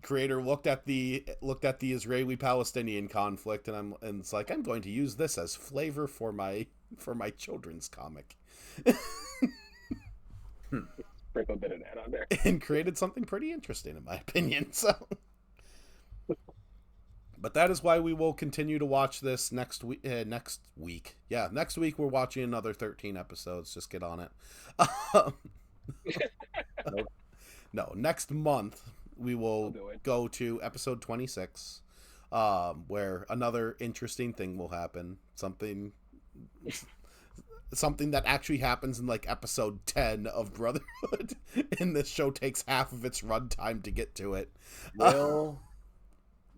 creator looked at the Israeli-Palestinian conflict, and it's like, I'm going to use this as flavor for my children's comic. Sprinkle a bit of that on there. And created something pretty interesting in my opinion. So but that is why we will continue to watch this next week. Next week we're watching another 13 episodes. Just get on it. No, next month we will go to episode 26, where another interesting thing will happen. Something that actually happens in like episode 10 of Brotherhood, and this show takes half of its runtime to get to it.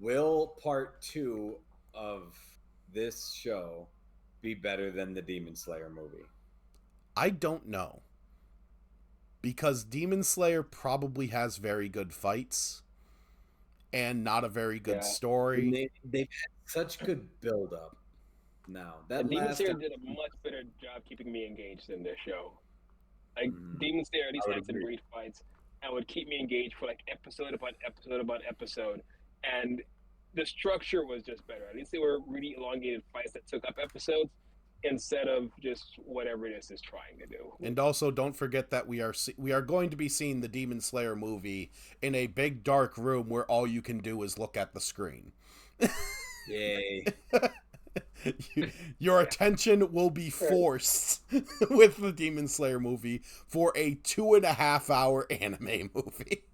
Will part 2 of this show be better than the Demon Slayer movie? I don't know. because Demon Slayer probably has very good fights and not a very good Yeah. story. And they've had such good build up. Now that And Demon last Slayer did a much better job keeping me engaged in this show. Like Mhm. Demon Slayer at least I would had some agree. great fights and would keep me engaged for like episode upon episode upon episode. And the structure was just better. At least they were really elongated fights that took up episodes instead of just whatever this is trying to do. And also, don't forget that we are going to be seeing the Demon Slayer movie in a big dark room where all you can do is look at the screen. Yay! Your attention will be forced with the Demon Slayer movie for a 2.5-hour anime movie.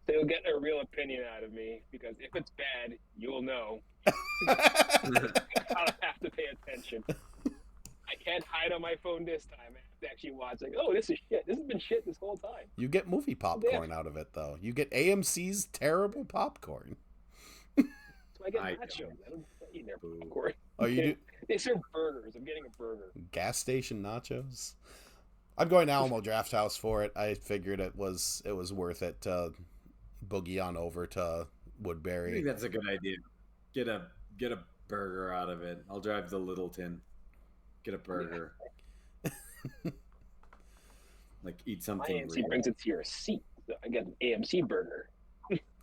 They'll get a real opinion out of me because if it's bad, you'll know. I'll have to pay attention. I can't hide on my phone this time. I have to actually watch. Like, oh, this is shit. This has been shit this whole time. You get movie popcorn out of it, though. You get AMC's terrible popcorn. So I get I nachos. don't. I don't eat their popcorn. Oh, you do? They serve burgers. I'm getting a burger. Gas station nachos? I'm going to Alamo Draft House for it. I figured it was worth it to boogie on over to I think Woodbury. that's a good idea. Get a burger out of it. I'll drive to Littleton. Get a burger. Like eat My something AMC real. brings it to your seat. So I get an AMC burger.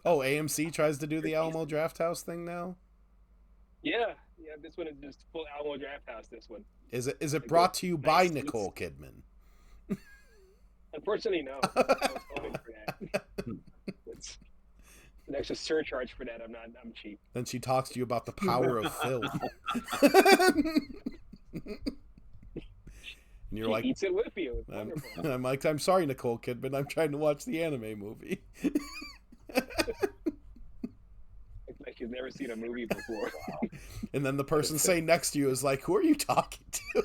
Oh, AMC tries to do the Alamo Draft House thing now? Yeah. This one is just full Alamo Draft House. This one. Is it brought to you by Nice. Nicole Kidman? Unfortunately, no. I was hoping for that. It's an extra surcharge for that. I'm cheap. Then she talks to you about the power of filth. And you're She like, eats it with you. It's wonderful. I'm like, I'm sorry, Nicole Kidman. I'm trying to watch the anime movie. It's like she's never seen a movie before. And then the person sitting next to you is like, who are you talking to?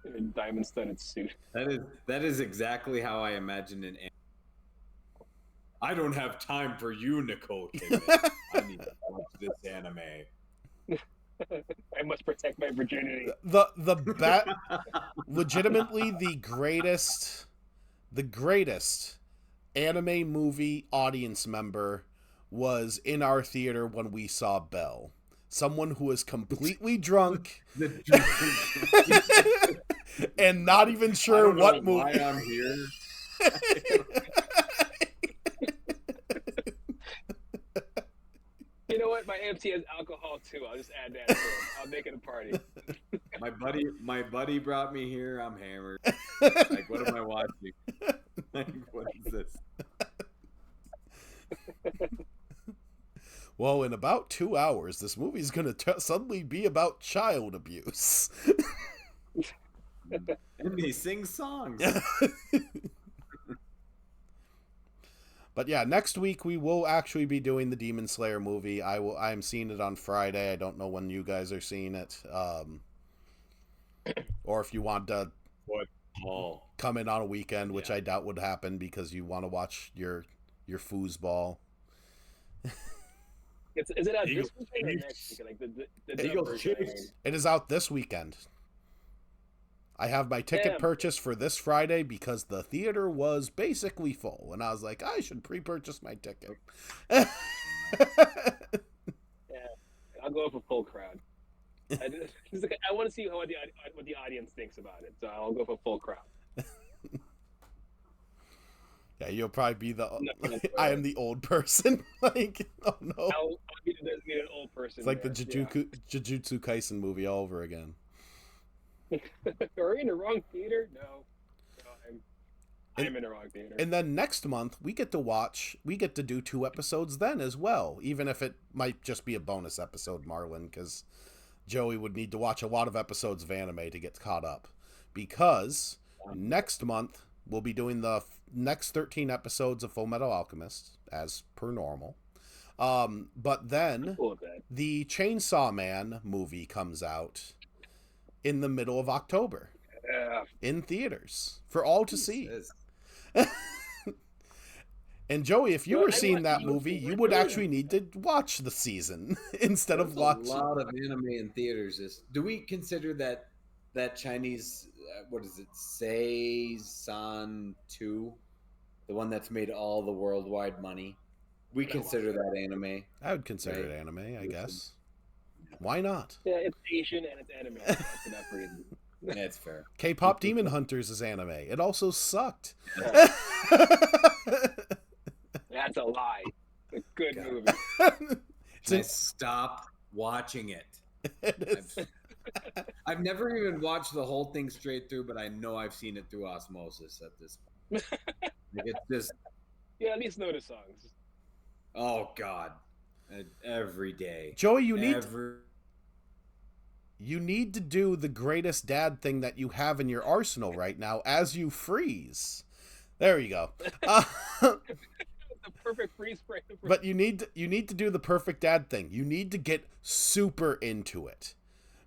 In a diamond-studded suit. That is exactly how I imagine an anime. I don't have time for you, Nicole Kidman. I need to watch this anime. I must protect my virginity. Legitimately the greatest anime movie audience member was in our theater when we saw Belle. Someone who was completely drunk and not even sure what movie. Why I'm here. You know what? My AMC has alcohol too. I'll just add that to it. I'll make it a party. My buddy brought me here. I'm hammered. Like, what am I watching? Like, what is this? Well, in about 2 hours, this movie's going to suddenly be about child abuse. And he sings songs. But yeah, next week we will actually be doing the Demon Slayer movie. I'm seeing it on Friday. I don't know when you guys are seeing it. Or if you want to come in on a weekend, which I doubt would happen because you want to watch your foosball. Is it out Eagle this weekend or Chiefs. next weekend? Like the Eagle dub version, I Chiefs. mean. It is out this weekend. I have my ticket Damn. purchased for this Friday because the theater was basically full. And I was like, I should pre-purchase my ticket. Yeah, I'll go for full crowd. I want to see what the audience thinks about it, so I'll go for full crowd. Yeah, you'll probably be the... No, I am the old person. Like, oh no. I'll be the designated old person. It's like the there, Jujutsu Kaisen movie all over again. yeah. Are we in the wrong theater? No, I'm in the wrong theater. And then next month, we get to do 2 episodes then as well, even if it might just be a bonus episode, Marlon, because Joey would need to watch a lot of episodes of anime to get caught up. Because next month, we'll be doing the next 13 episodes of Full Metal Alchemist, as per normal. But then Cool with that. the Chainsaw Man movie comes out in the middle of October in theaters for all to see. And Joey, if you Well, were I seeing watched that the movie, YouTube you would version. actually need to watch the season instead of There's a watching. lot of anime in theaters. Do we consider that Chinese what is it, San 2, the one that's made all the worldwide money? We consider that anime, I would consider right? it anime, I guess. Why not? Yeah, it's Asian and it's anime. So that's enough reason. That's fair. K-pop Demon Hunters is anime. It also sucked. That's a lie. It's a good God. movie. Can I stop watching it? I've never even watched the whole thing straight through, but I know I've seen it through osmosis at this point. Like, it's just, Yeah, at least know the songs. oh God, every day. Joey, you need to do the greatest dad thing that you have in your arsenal right now as you freeze. There you go. The perfect freeze frame. But you need to do the perfect dad thing. You need to get super into it.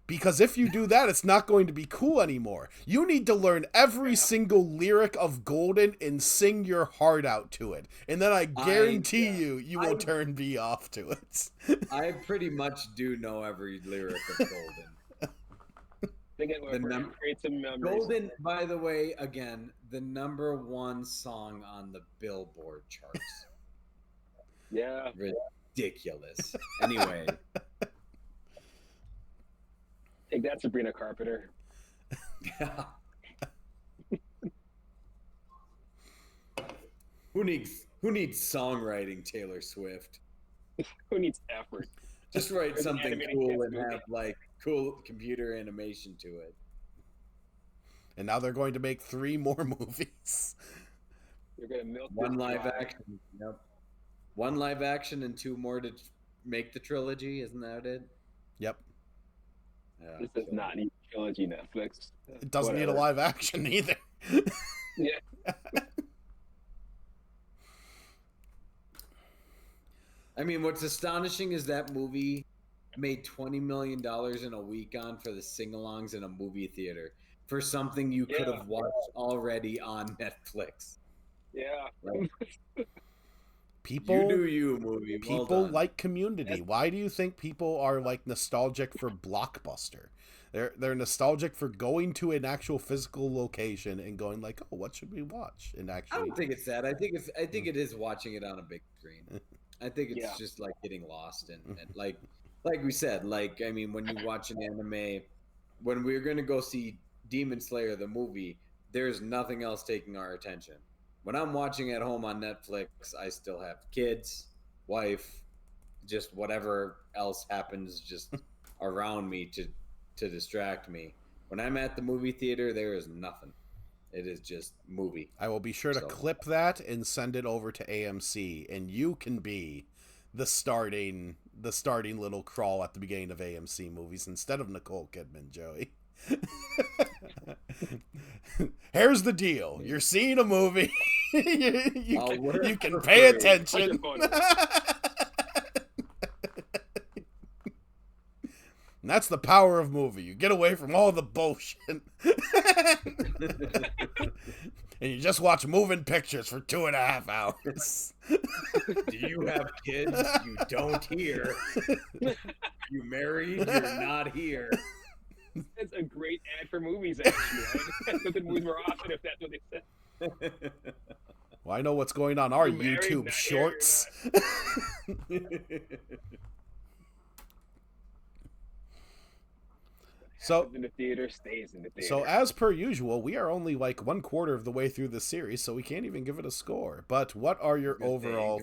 Because if you do that, it's not going to be cool anymore. You need to learn every single lyric of Golden and sing your heart out to it. And then I guarantee you will turn me off to it. I pretty much do know every lyric of Golden. Create some memories. Golden, by the way, again, the #1 song on the Billboard charts. Yeah. Ridiculous. Anyway. Take that, Sabrina Carpenter. Who needs songwriting, Taylor Swift? Who needs effort? Just write There's something animated cool kids and movie. have like cool computer animation to it. And now they're going to make 3 more movies. You're gonna milk One this live dry. action. Yep. 1 live action and 2 more to make the trilogy. Isn't that it? Yep. Yeah, This does not need a trilogy, Netflix. It doesn't need a Whatever. live action either. Yeah. I mean, what's astonishing is that movie made $20 million in a week on for the sing-alongs in a movie theater for something you could have watched already on Netflix. Yeah. Like, People you do you, movie. Well people done. like Community. Why do you think people are like nostalgic for Blockbuster? They're nostalgic for going to an actual physical location and going like, "Oh, what should we watch?" And I actually, don't think it's that. I think it is watching it on a big screen. I think it's just like getting lost and like we said, like, I mean, when you watch an anime, when we're gonna go see Demon Slayer the movie, there's nothing else taking our attention. When I'm watching at home on Netflix, I still have kids, wife, just whatever else happens just around me to distract me. When I'm at the movie theater, there is nothing. It is just movie. I will be sure to clip that and send it over to AMC, and you can be the starting little crawl at the beginning of AMC movies instead of Nicole Kidman, Joey. Here's the deal. You're seeing a movie. you can pay attention. And that's the power of movie. You get away from all the bullshit. And you just watch moving pictures for 2.5 hours. Do you have kids? You don't hear. You married? You're not here. That's a great ad for movies, actually. I look at movies more often if that's what they said. Well, I know what's going on our You're married, YouTube not shorts. So in the theater stays in the theater. So as per usual, we are only like 1/4 of the way through the series, so we can't even give it a score. But what are your overall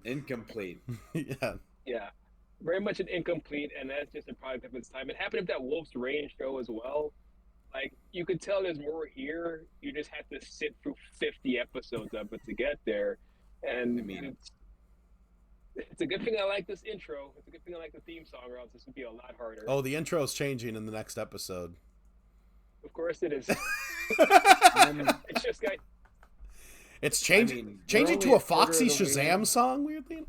incomplete? Yeah, very much an incomplete, and that's just a product of its time. It happened with that Wolf's Rain show as well. Like, you could tell there's more here. You just have to sit through 50 episodes of it to get there. And I mean, it's a good thing I like this intro. It's a good thing I like the theme song, or else this would be a lot harder. Oh, the intro is changing in the next episode. Of course it is. It's just guys. It's changing to a Foxy Shazam song, weirdly.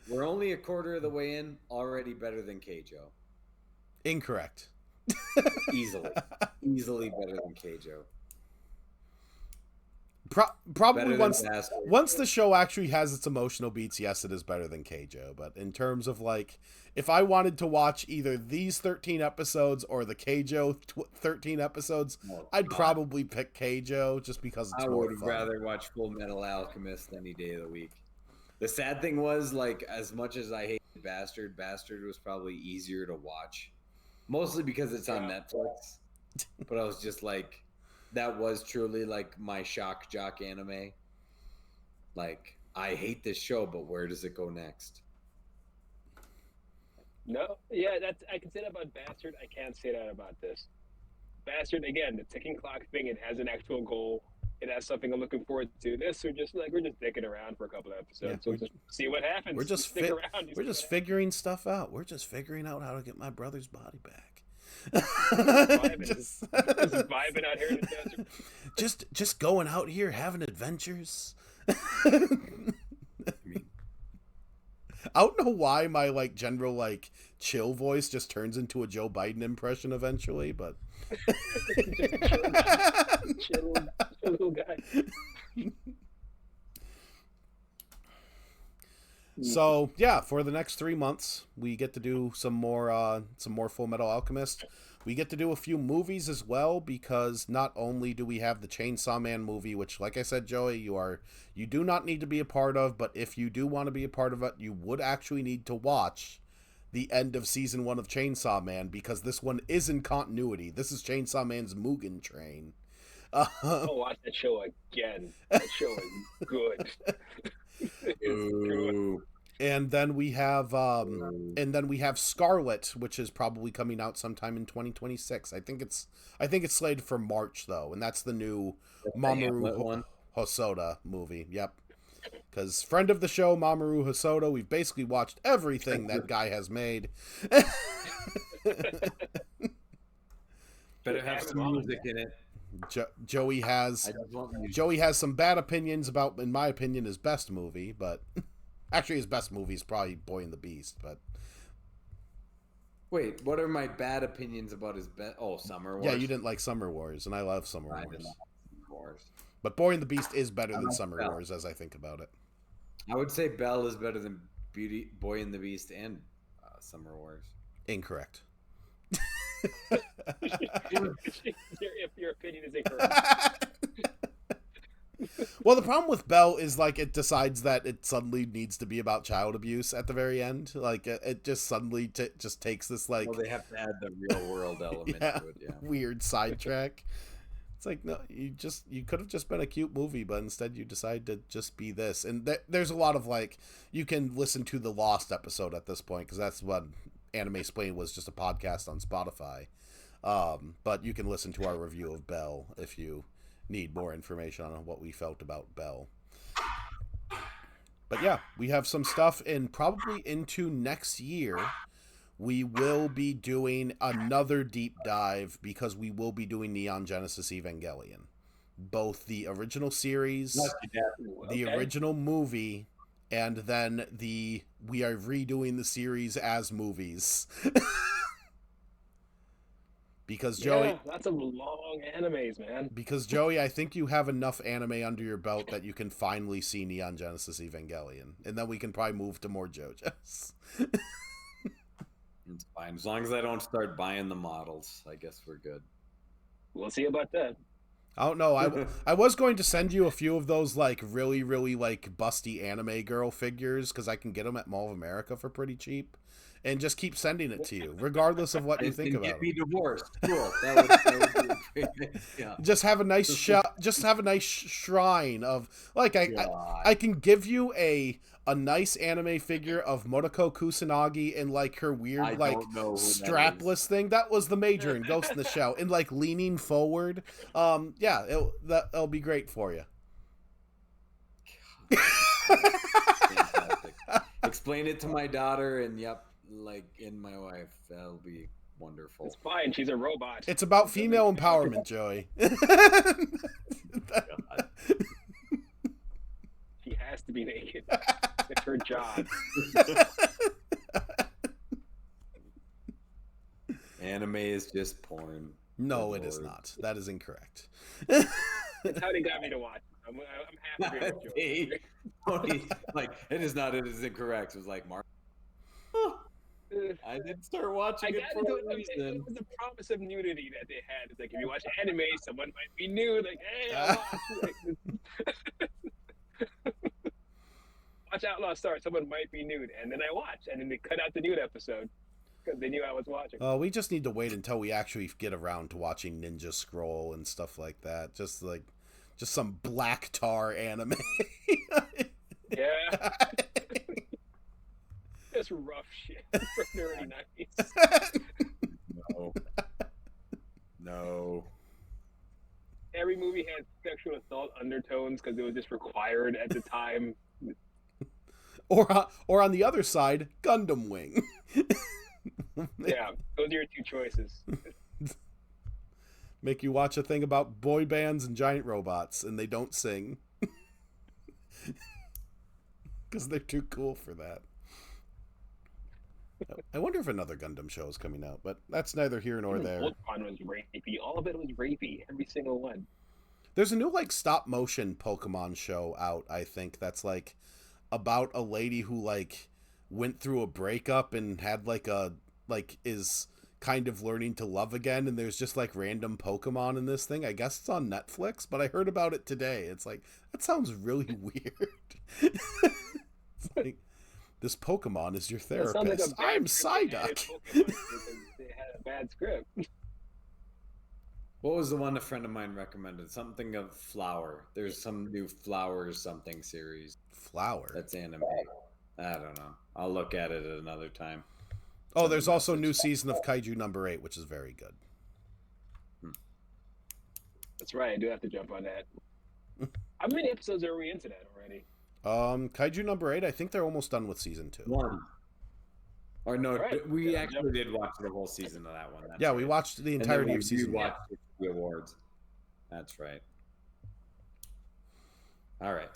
We're only a quarter of the way in, already better than Keijo. Incorrect. Easily better than Keijo. Probably Better once than Bastard. once the show actually has its emotional beats, yes, it is better than Keijo. But in terms of like, if I wanted to watch either these 13 episodes or the Keijo 13 episodes, Oh, I'd God. probably pick Keijo just because it's I more would fun. rather watch Full Metal Alchemist any day of the week. The sad thing was, like, as much as I hated Bastard, Bastard was probably easier to watch. Mostly because it's on Netflix. But I was just like, that was truly like my shock jock anime. Like, I hate this show, but where does it go next? No, yeah, that's I can say that about Bastard. I can't say that about this. Bastard, again, the ticking clock thing. It has an actual goal. It has something I'm looking forward to. This, we're just dicking around for a couple of episodes. Yeah, So just see what happens. We're just stick around. We're just figuring stuff out. We're just figuring out how to get my brother's body back. Just vibing out here in the desert. Just going out here having adventures. I don't know why my like general like chill voice just turns into a Joe Biden impression eventually, but chill little guy. So yeah, for the next 3 months, we get to do some more Full Metal Alchemist. We get to do a few movies as well, because not only do we have the Chainsaw Man movie, which, like I said, Joey, you do not need to be a part of, but if you do want to be a part of it, you would actually need to watch the end of season 1 of Chainsaw Man, because this one is in continuity. This is Chainsaw Man's Mugen Train. I'll watch that show again. That show is good. Ooh. And then we have Scarlet, which is probably coming out sometime in 2026. I think it's slated for March though, and that's the new Mamoru Hosoda movie. Yep. Because friend of the show, Mamoru Hosoda, we've basically watched everything that guy has made. Better have some music in it. Joey has some bad opinions about, in my opinion, his best movie, but actually his best movie is probably Boy and the Beast. But wait, what are my bad opinions about his best? Oh, Summer Wars. Yeah, you didn't like Summer Wars, and I love Summer Wars. Did not like Summer Wars. But Boy and the Beast is better than like Summer Belle. Wars, as I think about it. I would say Belle is better than Boy and the Beast and Summer Wars. Incorrect. If your opinion is incorrect. Well, the problem with Belle is like it decides that it suddenly needs to be about child abuse at the very end. Like it just suddenly just takes this like. Well, they have to add the real world element to it. Yeah. Weird sidetrack. It's like, no, you could have just been a cute movie, but instead you decide to just be this. And there's a lot of like, you can listen to the Lost episode at this point, because that's what Animesplaining was, just a podcast on Spotify. But you can listen to our review of Belle if you need more information on what we felt about Belle. But yeah, we have some stuff, and probably into next year we will be doing another deep dive, because we will be doing Neon Genesis Evangelion. Both the original series, the original movie, and then we are redoing the series as movies. Because Joey, that's some long animes, man. Because Joey, I think you have enough anime under your belt that you can finally see Neon Genesis Evangelion, and then we can probably move to more JoJo's. It's fine. As long as I don't start buying the models, I guess we're good. We'll see about that. I don't know. I was going to send you a few of those like really, really like busty anime girl figures, because I can get them at Mall of America for pretty cheap, and just keep sending it to you, regardless of what you think about it. Get me divorced. Cool. That would be great. Yeah. Just have a nice shrine of like I can give you a nice anime figure of Motoko Kusanagi in like her weird like strapless thing. That was the Major in Ghost in the Shell, and like leaning forward. Yeah, that'll be great for you. Fantastic. Explain it to my daughter, and and my wife. That'll be wonderful. It's fine. She's a robot. It's about female empowerment, Joey. She has to be naked. It's her job. Anime is just porn. No, it is not. That is incorrect. That's how they got me to watch. I'm half agreeing with See? you. Tony, like, it is incorrect. It was like, Mark, I didn't start watching I it got for into a it. reason. It was the promise of nudity that they had. It's like if you watch anime, someone might be nude. Like, hey, I watch Outlaw Star, someone might be nude, and then I watch, and then they cut out the nude episode because they knew I was watching. We just need to wait until we actually get around to watching Ninja Scroll and stuff like that. Just some black tar anime. Yeah. Just rough shit for nerdy 90s. No. No. Every movie had sexual assault undertones because it was just required at the time. or on the other side, Gundam Wing. Yeah, those are your two choices. Make you watch a thing about boy bands and giant robots, and they don't sing. Because they're too cool for that. I wonder if another Gundam show is coming out, but that's neither here nor there. Voltron was rapey. All of it was rapey. Every single one. There's a new stop motion Pokemon show out, I think, that's about a lady who went through a breakup and had is kind of learning to love again, and there's just random Pokemon in this thing. I guess it's on Netflix, but I heard about it today. It's that sounds really weird. It's this Pokemon is your therapist. I'm Psyduck. They had a bad script. What was the one a friend of mine recommended? Something of Flower. There's some new Flower something series. Flower? That's anime. I don't know. I'll look at it at another time. Oh, there's also a new season of Kaiju number 8, which is very good. That's right. I do have to jump on that. How many episodes are we into that already? Kaiju number 8, I think they're almost done with season 2. One. Or no, Right. we actually did watch the whole season of that one. That's yeah, right. we watched the entirety of season 1. We watched the awards. That's right. All right.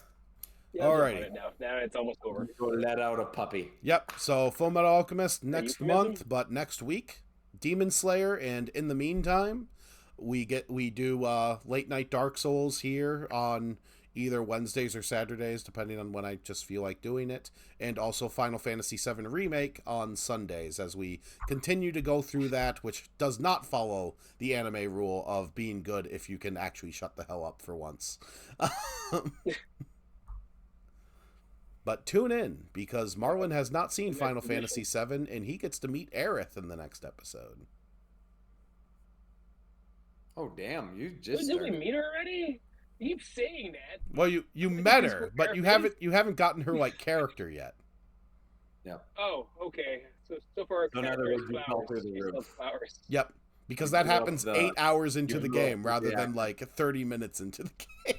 Yeah, Alrighty. Now it's almost over. Go let out a puppy. Yep, so Full Metal Alchemist next euphemism? month, but next week, Demon Slayer, and in the meantime, we do late night Dark Souls here on either Wednesdays or Saturdays, depending on when I just feel like doing it, and also Final Fantasy VII Remake on Sundays as we continue to go through that, which does not follow the anime rule of being good if you can actually shut the hell up for once. But tune in, because Marlon has not seen Final Fantasy VII, and he gets to meet Aerith in the next episode. Oh, damn. You just Did we meet her already? You keep saying that. Well, you met her, but you haven't gotten her character yet. Yep. Oh, okay. So far, So in other words, you fell through the roof. flowers. Yep, because that happens 8 hours into the game rather yeah. than 30 minutes into the game.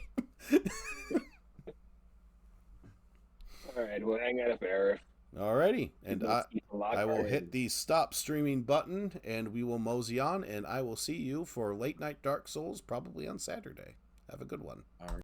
All right, we'll hang out if Aerith. Alrighty, and I will hit the stop streaming button, and we will mosey on, and I will see you for Late Night Dark Souls probably on Saturday. Have a good one. All right.